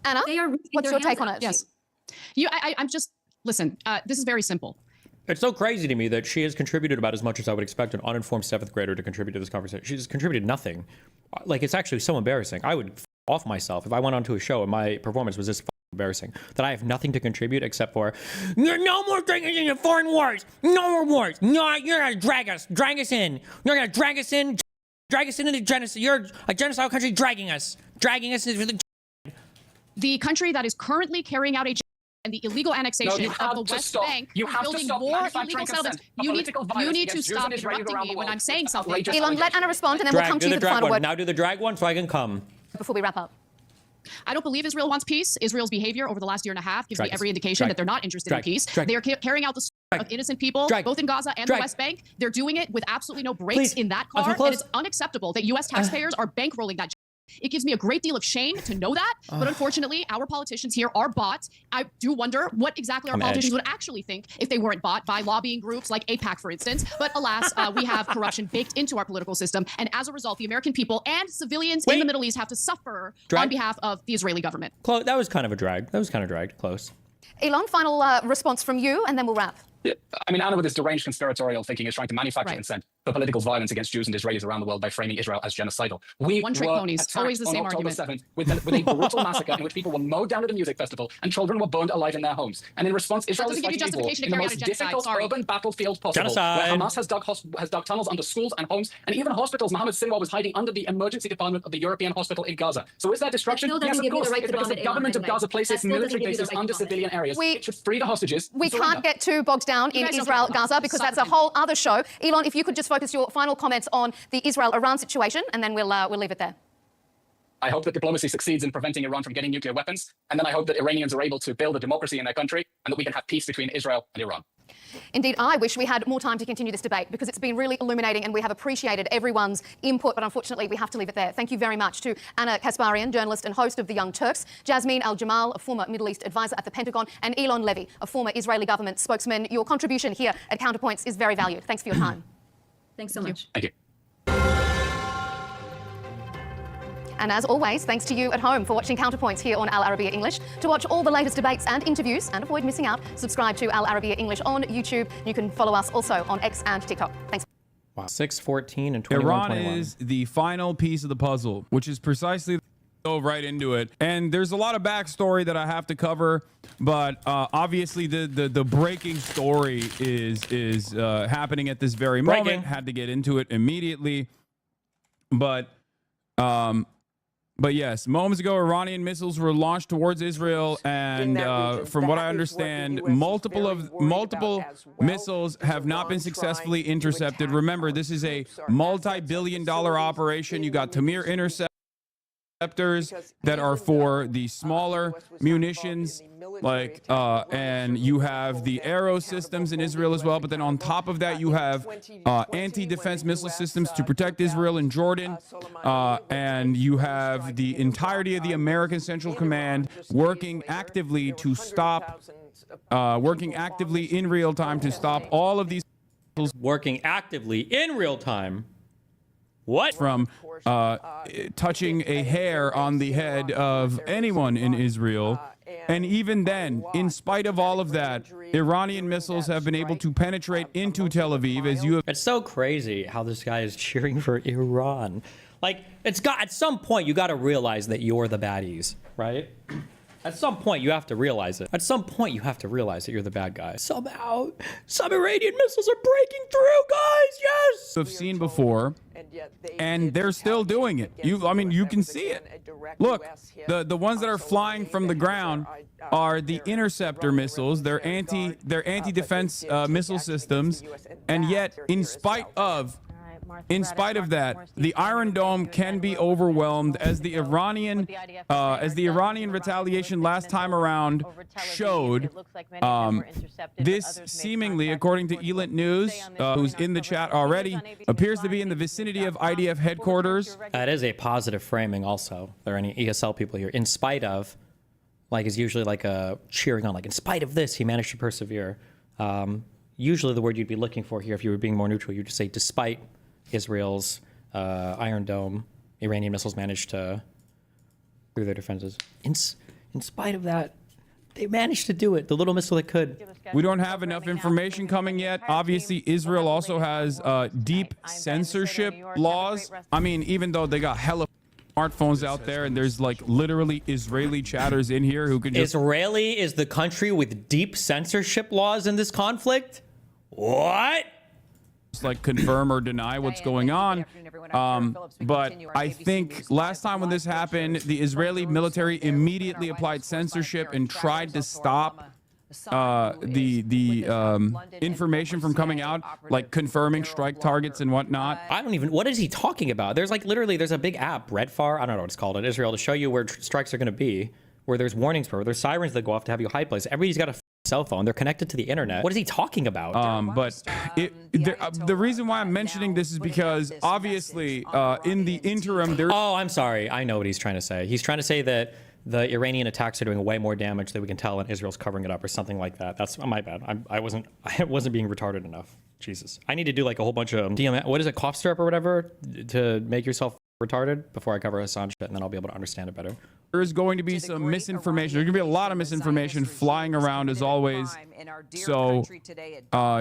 Anna, what's your take on it? Yes. I'm just, listen, this is very simple. It's so crazy to me that she has contributed about as much as I would expect an uninformed 7th grader to contribute to this conversation. She's contributed nothing. Like, it's actually so embarrassing. I would off myself if I went onto a show and my performance was this embarrassing that I have nothing to contribite except for no more dragging into foreign wars. No more wars. No, you're gonna drag us in. You're gonna drag us into genocide. You're a genocidal country dragging us into the country that is currently carrying out a and the illegal annexation of the West Bank, building more illegal settlements. You need to stop interrupting me when I'm saying something. Elon, let Anna respond, and then we'll come to you for the final word. Now do the drag one so I can come. Before we wrap up. I don't believe Israel wants peace. Israel's behavior over the last year and a half gives me every indication that they're not interested in peace. They are carrying out the slaughter of innocent people, both in Gaza and the West Bank. They're doing it with absolutely no breaks in that car, and it's unacceptable that U.S. taxpayers are bankrolling that. It gives me a great deal of shame to know that, but unfortunately, our politicians here are bought. I do wonder what exactly our politicians would actually think if they weren't bought by lobbying groups like AIPAC, for instance. But alas, we have corruption baked into our political system, and as a result, the American people and civilians in the Middle East have to suffer on behalf of the Israeli government. That was kind of a drag. That was kind of dragged. Close. Elon, final response from you, and then we'll wrap. Yeah. I mean, Anna, with this deranged conspiratorial thinking, is trying to manufacture consent for political violence against Jews and Israelis around the world by framing Israel as genocidal. We One-trick were ponies, always the same on October argument. 7th with a brutal massacre in which people were mowed down at a music festival and children were burned alive in their homes. And in response, Israel is fighting a war in the most difficult urban battlefield possible, where Hamas has dug tunnels under schools and homes and even hospitals. Mohammed Sinwar was hiding under the emergency department of the European hospital in Gaza. So is there destruction? Yes, of course. It's because the government of Gaza places military bases under civilian areas. It should free the hostages. We can't get too bogged down in Israel, Gaza, because that's a whole other show. Elon, if you could just focus your final comments on the Israel-Iran situation, and then we'll leave it there. I hope that diplomacy succeeds in preventing Iran from getting nuclear weapons, and then I hope that Iranians are able to build a democracy in their country, and that we can have peace between Israel and Iran. Indeed, I wish we had more time to continue this debate because it's been really illuminating and we have appreciated everyone's input, but unfortunately we have to leave it there. Thank you very much to Anna Kasparian, journalist and host of The Young Turks, Jasmine Al-Jamal, a former Middle East advisor at the Pentagon, and Elon Levy, a former Israeli government spokesman. Your contribution here at Counterpoints is very valued. Thanks for your time. Thanks so much. Thank you. And as always, thanks to you at home for watching Counterpoints here on Al Arabiya English. To watch all the latest debates and interviews and avoid missing out, subscribe to Al Arabiya English on YouTube. You can follow us also on X and TikTok. Thanks. Wow. 6-14 and 21-21. Iran is the final piece of the puzzle, which is precisely go right into it. And there's a lot of backstory that I have to cover, but obviously the breaking story is happening at this very moment. Had to get into it immediately, but yes, moments ago, Iranian missiles were launched towards Israel, and from what I understand, multiple missiles have not been successfully intercepted. Remember, this is a multi-billion-dollar operation. You got Tamir interceptors that are for the smaller munitions, like and you have the Arrow systems in Israel as well, but then on top of that you have anti-defense missile systems to protect Israel and Jordan, and you have the entirety of the American Central Command working actively to stop working actively in real time to stop all of these working actively in real time. What? From touching a hair on the head of anyone in Israel. And even then, in spite of all of that, Iranian missiles have been able to penetrate into Tel Aviv, as you have. It's so crazy how this guy is cheering for Iran. Like, at some point, you got to realize that you're the baddies, right? At some point, you have to realize it. At some point, you have to realize that you're the bad guy. Somehow, some Iranian missiles are breaking through, guys. Yes! Have seen before, and they're still doing it. I mean, you can see it. Look, the ones that are flying from the ground are the interceptor missiles. They're anti-defense missile systems, and yet, in spite of that, the Iron Dome can be overwhelmed, as the Iranian retaliation last time around showed. This seemingly, according to Elant News, who's in the chat already, appears to be in the vicinity of IDF headquarters. That is a positive framing also. There are any ESL people here. In spite of, like, is usually like a cheering on, like, in spite of this, he managed to persevere. Usually the word you'd be looking for here, if you were being more neutral, you'd just say despite Israel's Iron Dome, Iranian missiles managed to through their defenses. In spite of that, they managed to do it. The little missile that could. We don't have enough information coming yet. Obviously, Israel also has deep censorship laws. I mean, even though they got hella smartphones out there, and there's like literally Israeli chatters in here who can just... Israeli is the country with deep censorship laws in this conflict? What? Like confirm or deny what's going on. But I think last time when this happened, the Israeli military immediately applied censorship and tried to stop the information from coming out, like confirming strike targets and whatnot. I don't even, what is he talking about? There's like literally, there's a big app, Redfar, I don't know what it's called in Israel, to show you where strikes are going to be, where there's warnings, where there's sirens that go off to have you hide places. Everybody's got a cell phone. They're connected to the internet. What is he talking about? But the reason why I'm mentioning this is because obviously in the interim there... Oh, I'm sorry. I know what he's trying to say. He's trying to say that the Iranian attacks are doing way more damage than we can tell, and Israel's covering it up or something like that. That's my bad. I wasn't being retarded enough. Jesus. I need to do like a whole bunch of what is it, cough syrup or whatever to make yourself retarded before I cover Hassan shit, and then I'll be able to understand it better. There's going to be some misinformation. There's going to be a lot of misinformation flying around as always. So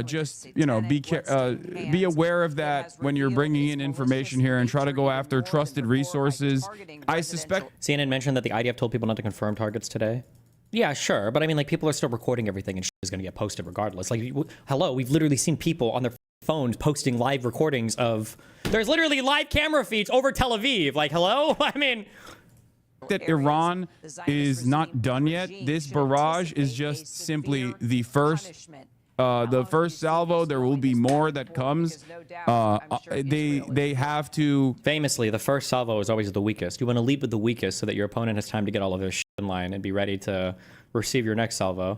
just, you know, be aware of that when you're bringing in information here, and try to go after trusted resources. I suspect... CNN mentioned that the IDF told people not to confirm targets today. Yeah, sure. But I mean, like, people are still recording everything, and shit is going to get posted regardless. Like, hello, we've literally seen people on their phones posting live recordings of... There's literally live camera feeds over Tel Aviv. Like, hello? I mean... That Iran is not done yet. This barrage is just simply the first salvo. There will be more that comes. They have to... Famously, the first salvo is always the weakest. You want to lead with the weakest so that your opponent has time to get all of their shit in line and be ready to receive your next salvo.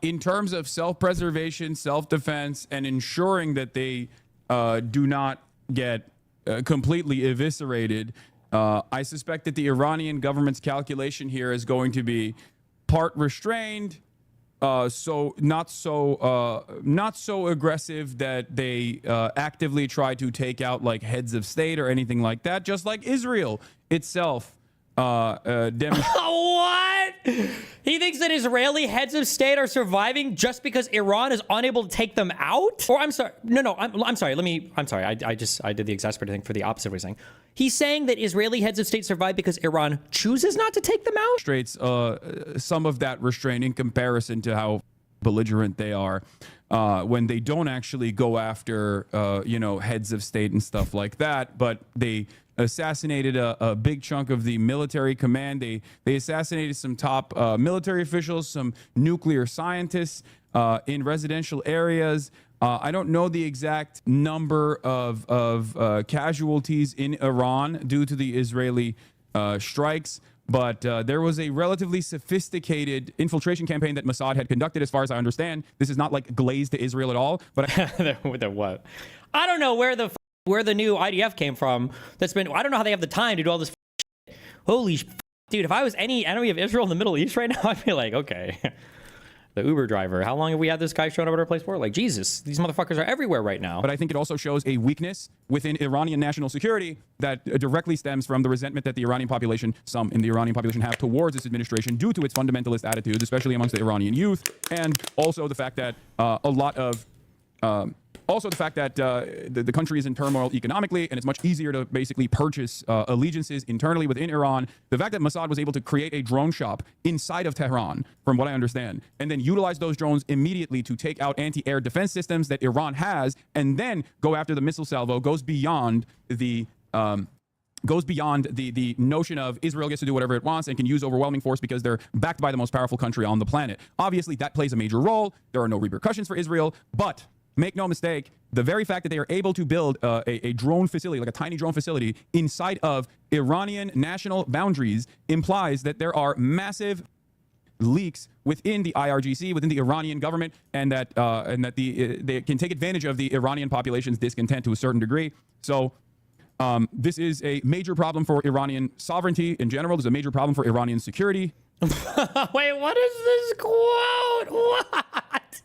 In terms of self-preservation, self-defense, and ensuring that they do not get completely eviscerated, I suspect that the Iranian government's calculation here is going to be part restrained, so not so aggressive that they actively try to take out like heads of state or anything like that, just like Israel itself. What? He thinks that Israeli heads of state are surviving just because Iran is unable to take them out? Or I'm sorry, no, I'm sorry. I'm sorry. I did the exasperating thing for the opposite of what he's saying. He's saying that Israeli heads of state survive because Iran chooses not to take them out? Straits some of that restraint in comparison to how belligerent they are when they don't actually go after, heads of state and stuff like that, but they assassinated a big chunk of the military command. They assassinated some top military officials, some nuclear scientists in residential areas. I don't know the exact number of casualties in Iran due to the Israeli strikes, but there was a relatively sophisticated infiltration campaign that Mossad had conducted, as far as I understand. This is not like glazed to Israel at all. But what? I don't know where the new IDF came from. I don't know how they have the time to do all this shit. Holy dude, if I was any enemy of Israel in the Middle East right now, I'd be like, okay. The Uber driver. How long have we had this guy showing up at our place for? Like, Jesus, these motherfuckers are everywhere right now. But I think it also shows a weakness within Iranian national security that directly stems from the resentment that the Iranian population, some in the Iranian population, have towards this administration due to its fundamentalist attitudes, especially amongst the Iranian youth, and also the fact that a lot of Also, the fact that the country is in turmoil economically, and it's much easier to basically purchase allegiances internally within Iran. The fact that Mossad was able to create a drone shop inside of Tehran, from what I understand, and then utilize those drones immediately to take out anti-air defense systems that Iran has, and then go after the missile salvo, goes beyond the notion of Israel gets to do whatever it wants and can use overwhelming force because they're backed by the most powerful country on the planet. Obviously, that plays a major role. There are no repercussions for Israel, but make no mistake, the very fact that they are able to build a drone facility, like a tiny drone facility, inside of Iranian national boundaries implies that there are massive leaks within the IRGC, within the Iranian government, and that they can take advantage of the Iranian population's discontent to a certain degree. So this is a major problem for Iranian sovereignty in general. There's a major problem for Iranian security. Wait, what is this quote? What?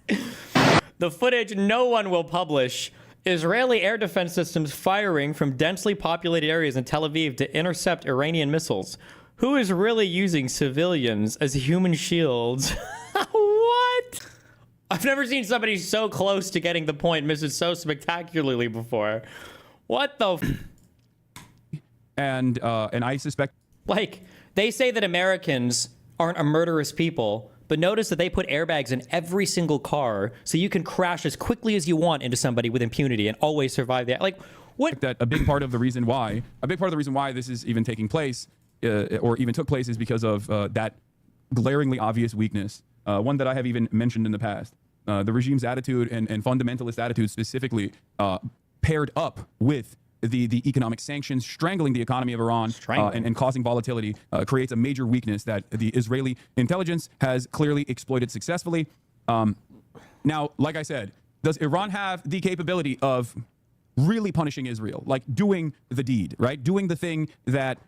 The footage no one will publish. Israeli air defense systems firing from densely populated areas in Tel Aviv to intercept Iranian missiles. Who is really using civilians as human shields? What? I've never seen somebody so close to getting the point missed so spectacularly before. What the? And I suspect, like, they say that Americans aren't a murderous people, but notice that they put airbags in every single car so you can crash as quickly as you want into somebody with impunity and always survive that. Like, what? That a big part of the reason why this is even taking place, or even took place, is because of that glaringly obvious weakness. One that I have even mentioned in the past. The regime's attitude and fundamentalist attitude specifically paired up with the economic sanctions strangling the economy of Iran and causing volatility creates a major weakness that the Israeli intelligence has clearly exploited successfully. Now, like I said, does Iran have the capability of really punishing Israel, like doing the deed, right? Doing the thing that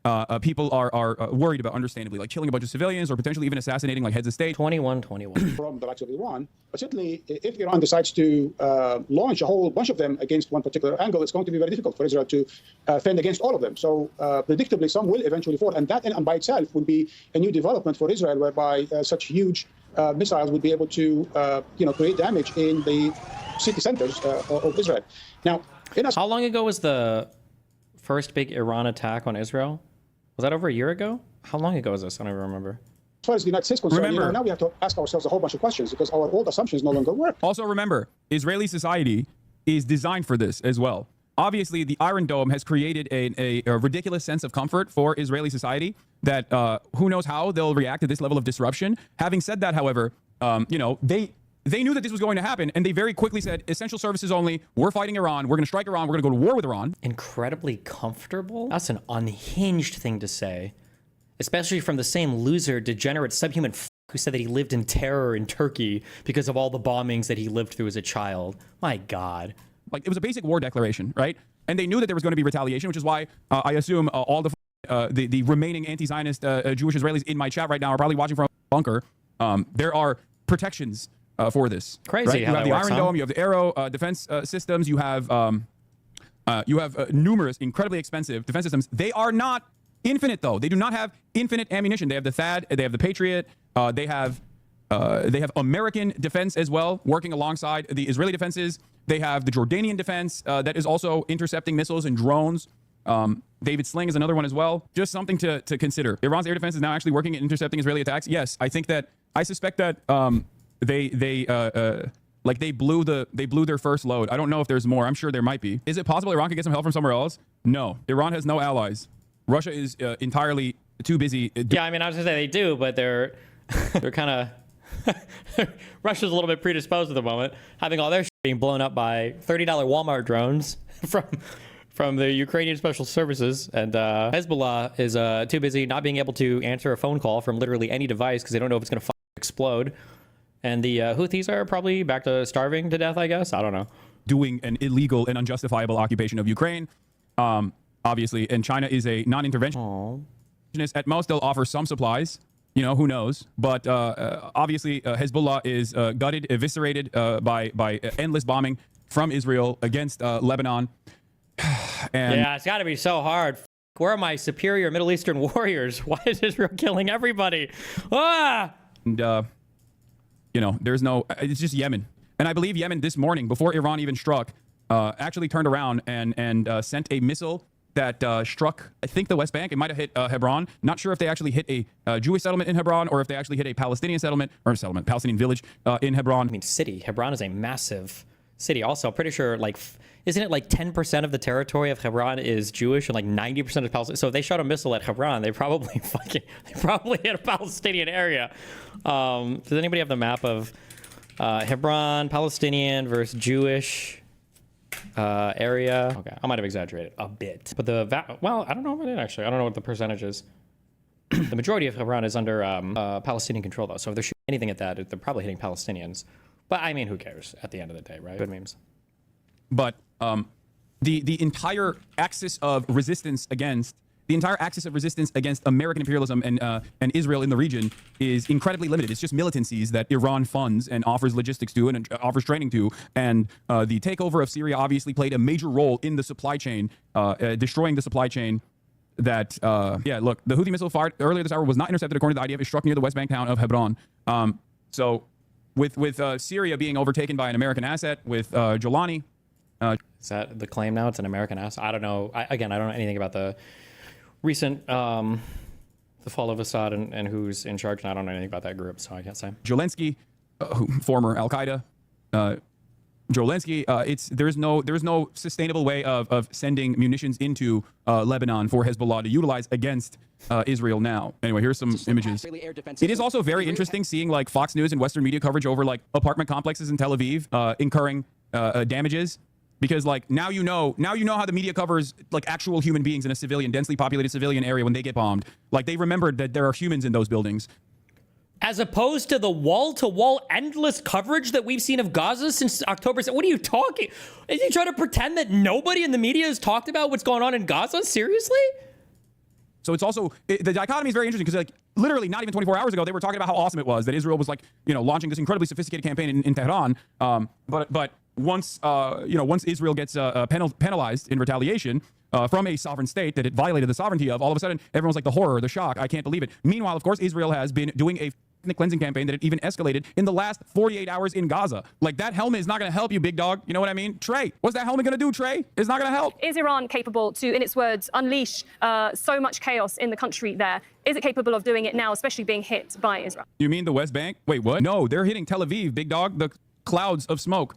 people are worried about, understandably, like killing a bunch of civilians or potentially even assassinating like heads of state. 21. From the likes of Iran. But certainly, if Iran decides to launch a whole bunch of them against one particular angle, it's going to be very difficult for Israel to fend against all of them. So predictably, some will eventually fall. And that and by itself would be a new development for Israel, whereby such huge missiles would be able to create damage in the city centers of Israel. Now, how long ago was the first big Iran attack on Israel? Was that over a year ago? How long ago was this? I don't even remember. As far as the United States is concerned, now we have to ask ourselves a whole bunch of questions because our old assumptions no longer work. Also remember, Israeli society is designed for this as well. Obviously, the Iron Dome has created a ridiculous sense of comfort for Israeli society that who knows how they'll react to this level of disruption. Having said that, however, they knew that this was going to happen, and they very quickly said, essential services only, we're fighting Iran, we're going to strike Iran, we're going to go to war with Iran. Incredibly comfortable? That's an unhinged thing to say. Especially from the same loser, degenerate, subhuman who said that he lived in terror in Turkey because of all the bombings that he lived through as a child. My God. Like, it was a basic war declaration, right? And they knew that there was going to be retaliation, which is why I assume all the remaining anti-Zionist Jewish Israelis in my chat right now are probably watching from a bunker. There are protections for this. Crazy. Right? You have the Iron Dome, you have the Arrow defense systems, you have numerous incredibly expensive defense systems. They are not infinite, though. They do not have infinite ammunition. They have the THAAD, they have the Patriot, they have American defense as well, working alongside the Israeli defenses. They have the Jordanian defense that is also intercepting missiles and drones. David Sling is another one as well. Just something to consider. Iran's air defense is now actually working at intercepting Israeli attacks. Yes, I suspect that they blew their first load. I don't know if there's more. I'm sure there might be. Is it possible Iran could get some help from somewhere else? No. Iran has no allies. Russia is entirely too busy. Yeah, I mean, I was gonna say they do, but they're kind of Russia's a little bit predisposed at the moment, having all their shit being blown up by $30 Walmart drones from the Ukrainian special services, and Hezbollah is too busy not being able to answer a phone call from literally any device because they don't know if it's gonna explode. And the Houthis are probably back to starving to death, I guess. I don't know. Doing an illegal and unjustifiable occupation of Ukraine, obviously, and China is a non-interventionist. At most, they'll offer some supplies. You know, who knows? But obviously, Hezbollah is gutted, eviscerated by endless bombing from Israel against Lebanon. And yeah, it's got to be so hard. Where are my superior Middle Eastern warriors? Why is Israel killing everybody? Ah! And, there's no, it's just Yemen. And I believe Yemen this morning, before Iran even struck, actually turned around and sent a missile that struck, I think, the West Bank. It might have hit Hebron. Not sure if they actually hit a Jewish settlement in Hebron or if they actually hit a Palestinian settlement, Palestinian village in Hebron. I mean, city. Hebron is a massive city. Also, pretty sure, like, isn't it like 10% of the territory of Hebron is Jewish and like 90% of Palestinian? So if they shot a missile at Hebron, they probably hit a Palestinian area. Does anybody have the map of Hebron, Palestinian versus Jewish area? Okay, I might have exaggerated a bit, but well, I don't know if I did actually. I don't know what the percentage is. The majority of Hebron is under Palestinian control, though. So if they're shooting anything at that, they're probably hitting Palestinians. But I mean, who cares at the end of the day, right? Good memes. But the entire axis of resistance against American imperialism and Israel in the region is incredibly limited. It's just militancies that Iran funds and offers logistics to and offers training to. And the takeover of Syria obviously played a major role in the supply chain, destroying the supply chain. That look, the Houthi missile fired earlier this hour was not intercepted according to the IDF. It struck near the West Bank town of Hebron. So with Syria being overtaken by an American asset, with Jolani. Is that the claim now? It's an American asset? I don't know. I don't know anything about the recent the fall of Assad and who's in charge. And I don't know anything about that group, so I can't say. Zelensky, former Al-Qaeda. Zelensky, there's no sustainable way of sending munitions into Lebanon for Hezbollah to utilize against Israel now. Anyway, here's some images. It is also very interesting seeing like Fox News and Western media coverage over like apartment complexes in Tel Aviv incurring damages. Because like now you know how the media covers like actual human beings in a densely populated civilian area when they get bombed. Like they remembered that there are humans in those buildings. As opposed to the wall-to-wall endless coverage that we've seen of Gaza since October. What are you talking? Is he trying to pretend that nobody in the media has talked about what's going on in Gaza? Seriously? So it's also, the dichotomy is very interesting because like literally not even 24 hours ago, they were talking about how awesome it was that Israel was like, launching this incredibly sophisticated campaign in Tehran. But once Israel gets penalized in retaliation from a sovereign state that it violated the sovereignty of, all of a sudden everyone's like the horror, the shock, I can't believe it. Meanwhile, of course, Israel has been doing a cleansing campaign that it even escalated in the last 48 hours in Gaza. Like that helmet is not going to help you, big dog. You know what I mean? Trey, what's that helmet going to do, Trey? It's not going to help. Is Iran capable to, in its words, unleash so much chaos in the country there? Is it capable of doing it now, especially being hit by Israel? You mean the West Bank? Wait, what? No, they're hitting Tel Aviv, big dog. The clouds of smoke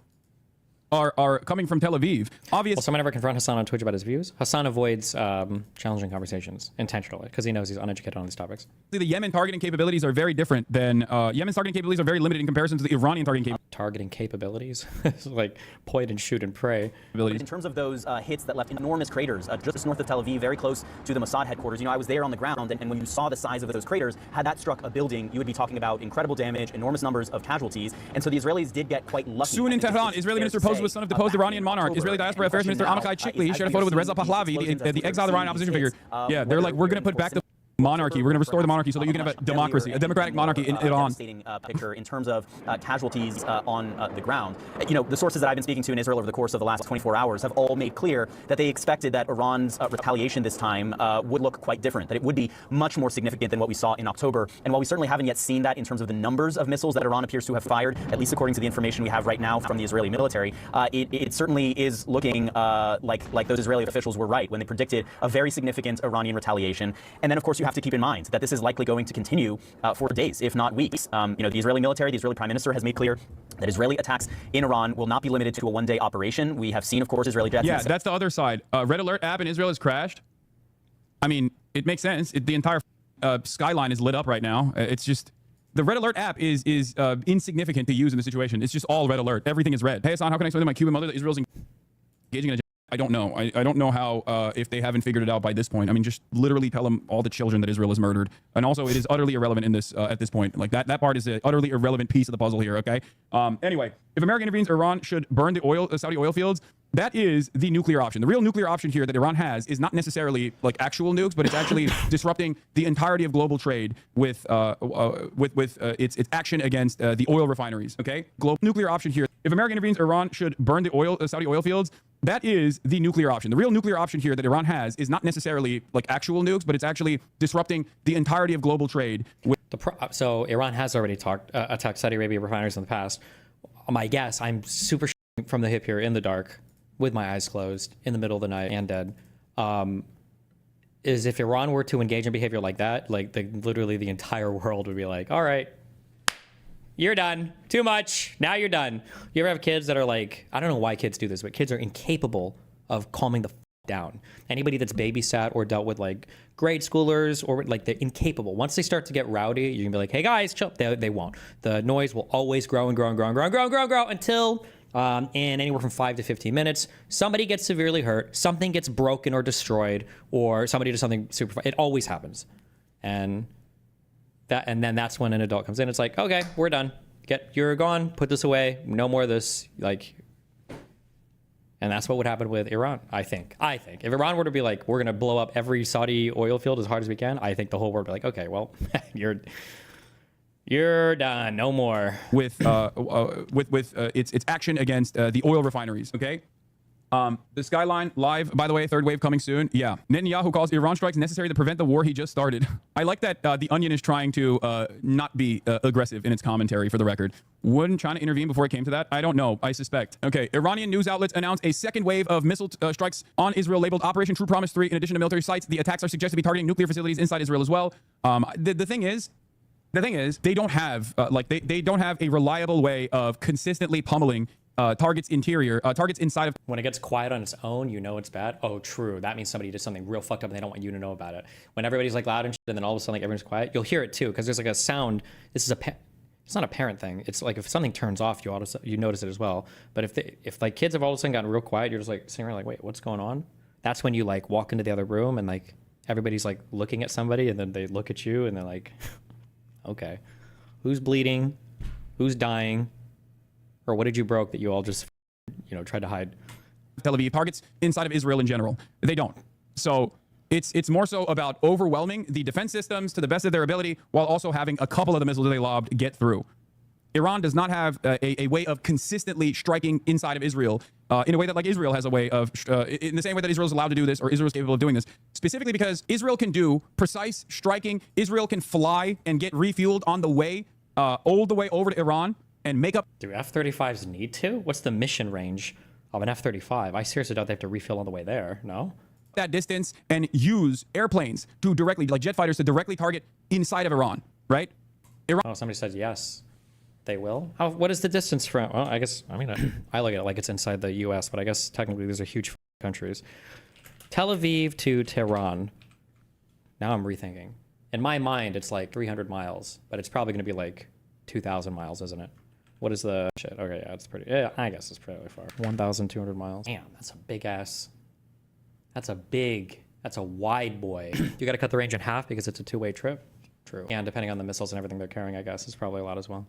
are coming from Tel Aviv. Obviously. Will someone ever confront Hassan on Twitch about his views? Hassan avoids challenging conversations intentionally because he knows he's uneducated on these topics. The Yemen targeting capabilities are very different than Yemen's targeting capabilities are very limited in comparison to the Iranian targeting capabilities. Like point and shoot and pray. In terms of those hits that left enormous craters just north of Tel Aviv, very close to the Mossad headquarters. I was there on the ground, and when you saw the size of those craters, had that struck a building, you would be talking about incredible damage, enormous numbers of casualties. And so the Israelis did get quite lucky. Soon in Tehran, Israeli Minister posed with son of deposed Iranian monarch. Israeli Diaspora Affairs Minister Amichai Chikli shared a photo with Reza Pahlavi, the exiled Iranian opposition figure. Yeah, they're like, we're going to put back the monarchy. We're going to restore the monarchy so that you can have a democracy, a democratic monarchy in Iran. Picture in terms of casualties on the ground. The sources that I've been speaking to in Israel over the course of the last 24 hours have all made clear that they expected that Iran's retaliation this time would look quite different, that it would be much more significant than what we saw in October. And while we certainly haven't yet seen that in terms of the numbers of missiles that Iran appears to have fired, at least according to the information we have right now from the Israeli military, it certainly is looking like those Israeli officials were right when they predicted a very significant Iranian retaliation. And then, of course, you have to keep in mind that this is likely going to continue for days, if not weeks. The Israeli military, the Israeli prime minister has made clear that Israeli attacks in Iran will not be limited to a one-day operation. We have seen, of course, Israeli jets. Yeah, that's the other side. Red Alert app in Israel has crashed. I mean, it makes sense. The entire skyline is lit up right now. It's just the Red Alert app is insignificant to use in the situation. It's just all Red Alert. Everything is red. Hey, Hassan, how can I explain to my Cuban mother that Israel's engaging in a... I don't know. I don't know how, if they haven't figured it out by this point. I mean, just literally tell them all the children that Israel has murdered. And also, it is utterly irrelevant in this at this point. Like, that part is an utterly irrelevant piece of the puzzle here, okay? Anyway, if America intervenes, Iran should burn the Saudi oil fields. That is the nuclear option. The real nuclear option here that Iran has is not necessarily like actual nukes, but it's actually disrupting the entirety of global trade with its action against the oil refineries, okay? Global nuclear option here. If America intervenes, Iran should burn the Saudi oil fields. That is the nuclear option. The real nuclear option here that Iran has is not necessarily like actual nukes, but it's actually disrupting the entirety of global trade. So Iran has already attacked Saudi Arabia refineries in the past. my guess, I'm super from the hip here in the dark with my eyes closed in the middle of the night and dead, is if Iran were to engage in behavior like that, like literally the entire world would be like, all right, you're done. Too much. Now you're done. You ever have kids that are like, I don't know why kids do this, but kids are incapable of calming the down. Anybody that's babysat or dealt with like grade schoolers or like they're incapable. Once they start to get rowdy, you can be like, hey guys, chill. They won't. The noise will always grow and grow and grow and grow and grow and grow and grow until in anywhere from 5 to 15 minutes, somebody gets severely hurt, something gets broken or destroyed, or somebody does something super. It always happens. And then that's when an adult comes in. It's like, okay, we're done. You're gone. Put this away. No more of this. Like, and that's what would happen with Iran. I think if Iran were to be like, we're gonna blow up every Saudi oil field as hard as we can, I think the whole world would be like, okay, well, you're done. No more. With its action against the oil refineries. Okay. The Skyline live, by the way, third wave coming soon. Yeah. Netanyahu calls Iran strikes necessary to prevent the war he just started. I like that The Onion is trying to not be aggressive in its commentary, for the record. Wouldn't China intervene before it came to that? I don't know. I suspect. Okay. Iranian news outlets announced a second wave of missile strikes on Israel labeled Operation True Promise 3. In addition to military sites, the attacks are suggested to be targeting nuclear facilities inside Israel as well. The thing is, they don't have they don't have a reliable way of consistently pummeling targets inside of. When it gets quiet on its own, you know it's bad. Oh, true. That means somebody did something real fucked up and they don't want you to know about it. When everybody's like loud and shit, and then all of a sudden like everyone's quiet, you'll hear it too, because there's like a sound. It's not a parent thing. It's like if something turns off, you notice it as well. But if like kids have all of a sudden gotten real quiet, you're just like sitting around like, wait, what's going on? That's when you like walk into the other room and like everybody's like looking at somebody, and then they look at you and they're like, okay, who's bleeding? Who's dying? Or what did you broke that you all just, tried to hide? Tel Aviv targets inside of Israel in general. They don't. So it's more so about overwhelming the defense systems to the best of their ability, while also having a couple of the missiles that they lobbed get through. Iran does not have a way of consistently striking inside of Israel in a way that like Israel has a way of, in the same way that Israel is allowed to do this, or Israel is capable of doing this, specifically because Israel can do precise striking. Israel can fly and get refueled on the way, all the way over to Iran and make up. Do F-35s need to? What's the mission range of an F-35? I seriously doubt they have to refill on the way there. No? That distance and use airplanes to directly, like jet fighters, to directly target inside of Iran, right? Oh, somebody said yes. They will? What is the distance from? Well, I guess, I look at it like it's inside the U.S., but I guess technically these are huge countries. Tel Aviv to Tehran. Now I'm rethinking. In my mind, it's like 300 miles, but it's probably going to be like 2,000 miles, isn't it? What is the shit? Okay, yeah, it's pretty. Yeah, I guess it's pretty far. 1,200 miles. Damn, that's a big ass. That's a wide boy. You got to cut the range in half because it's a two-way trip. True. And depending on the missiles and everything they're carrying, I guess, it's probably a lot as well.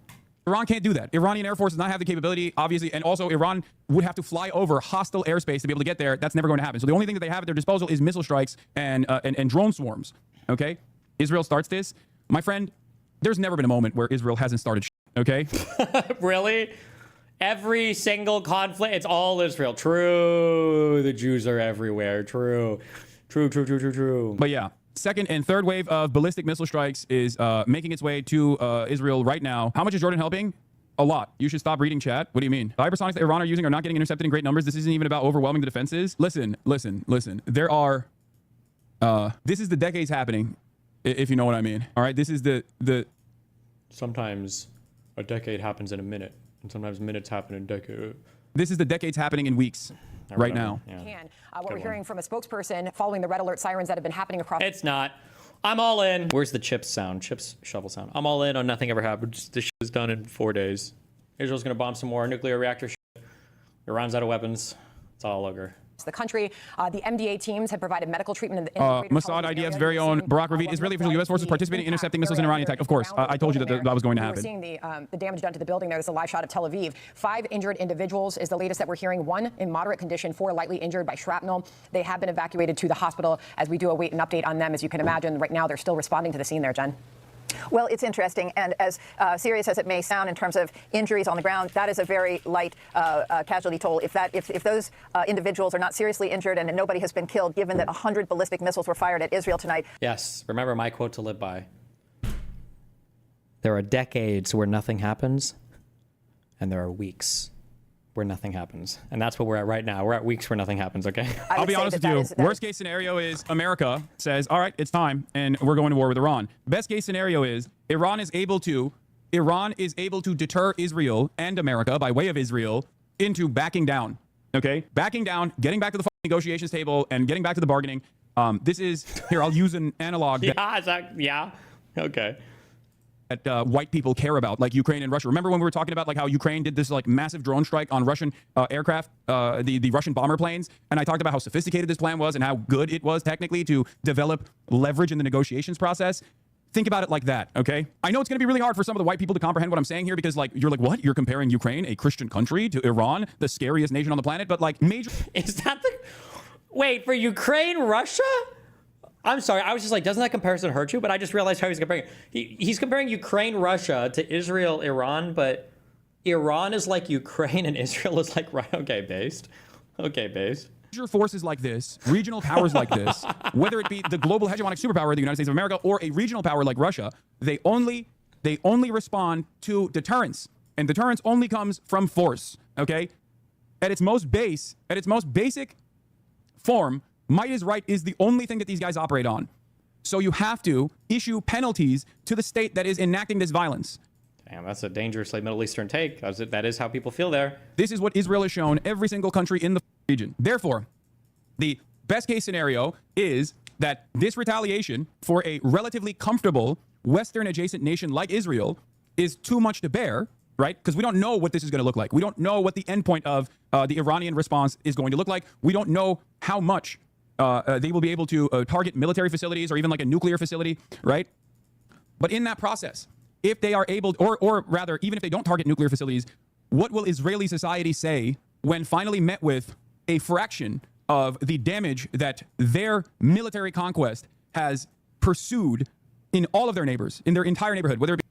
Iran can't do that. Iranian Air Force does not have the capability, obviously, and also Iran would have to fly over hostile airspace to be able to get there. That's never going to happen. So the only thing that they have at their disposal is missile strikes and drone swarms. Okay? Israel starts this. My friend, there's never been a moment where Israel hasn't started shit, okay? Really? Every single conflict, it's all Israel. True. The Jews are everywhere. True. True. But yeah, second and third wave of ballistic missile strikes is making its way to Israel right now. How much is Jordan helping? A lot. You should stop reading chat. What do you mean? The hypersonics that Iran are using are not getting intercepted in great numbers. This isn't even about overwhelming the defenses. Listen. There are... this is the decades happening, if you know what I mean. All right? This is the... Sometimes a decade happens in a minute, and sometimes minutes happen in a decade. This is the decades happening in weeks right now. Yeah. What we're hearing from a spokesperson following the red alert sirens that have been happening across... It's not. I'm all in. Where's the chips sound? Chips shovel sound. I'm all in on nothing ever happens. This shit is done in 4 days. Israel's going to bomb some more nuclear reactor shit. Iran's out of weapons. It's all over. The country, the MDA teams have provided medical treatment. Mossad IDF's very own Barak Ravid, Israeli official U.S. forces participating in intercepting missiles in Iranian attack. Of course, I told you that was going to happen. We're seeing the damage done to the building there. There's a live shot of Tel Aviv. 5 injured individuals is the latest that we're hearing. 1 in moderate condition, 4 lightly injured by shrapnel. They have been evacuated to the hospital as we do await an update on them. As you can imagine, right now they're still responding to the scene there, Jen. Well, it's interesting, and as serious as it may sound in terms of injuries on the ground, that is a very light casualty toll. If those individuals are not seriously injured and nobody has been killed, given that 100 ballistic missiles were fired at Israel tonight. Yes, remember my quote to live by. There are decades where nothing happens, and there are weeks where nothing happens. And that's what we're at right now. We're at weeks where nothing happens, okay? I'll be honest with you. Worst case scenario is America says, all right, it's time, and we're going to war with Iran. Best case scenario is Iran is able to deter Israel and America by way of Israel into backing down, okay? Backing down, getting back to the negotiations table, and getting back to the bargaining. This is, here, I'll use an analog. Yeah, okay. That white people care about, like Ukraine and Russia. Remember when we were talking about like how Ukraine did this like massive drone strike on Russian aircraft, the Russian bomber planes, and I talked about how sophisticated this plan was and how good it was technically to develop leverage in the negotiations process. Think about it like that, okay? I know it's going to be really hard for some of the white people to comprehend what I'm saying here because like you're like, what? You're comparing Ukraine, a Christian country, to Iran, the scariest nation on the planet, but like major. Is that the? Wait, for Ukraine, Russia? I'm sorry, I was just like, doesn't that comparison hurt you? But I just realized how he's comparing. He's comparing Ukraine, Russia to Israel, Iran, but Iran is like Ukraine and Israel is like, right, okay, based. Okay, based. Major forces like this, regional powers like this, whether it be the global hegemonic superpower, the United States of America, or a regional power like Russia, they only respond to deterrence. And deterrence only comes from force, okay? At its most basic form, might is right is the only thing that these guys operate on. So you have to issue penalties to the state that is enacting this violence. Damn, that's a dangerously Middle Eastern take. That is how people feel there. This is what Israel has shown every single country in the region. Therefore, the best case scenario is that this retaliation for a relatively comfortable Western adjacent nation like Israel is too much to bear, right? Because we don't know what this is going to look like. We don't know what the endpoint of the Iranian response is going to look like. We don't know how much they will be able to target military facilities or even like a nuclear facility, right? But in that process, if they are able, or rather, even if they don't target nuclear facilities, what will Israeli society say when finally met with a fraction of the damage that their military conquest has pursued in all of their neighbors, in their entire neighborhood, whether it be...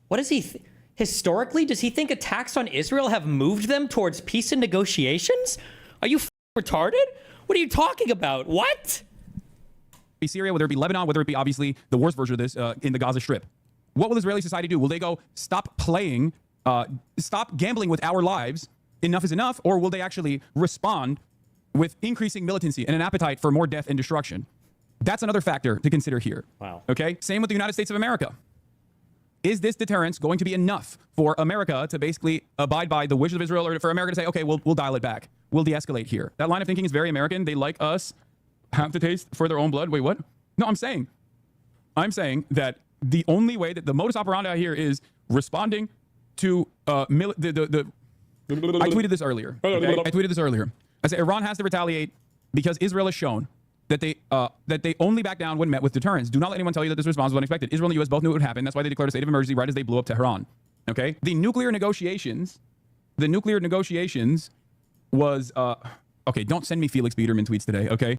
What is he... Historically, does he think attacks on Israel have moved them towards peace and negotiations? Are you retarded? What are you talking about? What? Syria, whether it be Lebanon, whether it be obviously the worst version of this in the Gaza Strip. What will Israeli society do? Will they go, stop playing, stop gambling with our lives, enough is enough, or will they actually respond with increasing militancy and an appetite for more death and destruction? That's another factor to consider here. Wow. Okay? Same with the United States of America. Is this deterrence going to be enough for America to basically abide by the wishes of Israel, or for America to say, okay, we'll dial it back. We'll de-escalate here. That line of thinking is very American. They like us, have to taste for their own blood. Wait, what? No, I'm saying that the only way that the modus operandi here is responding to I tweeted this earlier. Okay? I tweeted this earlier. I said Iran has to retaliate because Israel has shown that they only back down when met with deterrence. Do not let anyone tell you that this response was unexpected. Israel and the U.S. both knew it would happen. That's why they declared a state of emergency right as they blew up Tehran. Okay? The nuclear negotiations was okay, don't send me Felix Biederman tweets today, okay?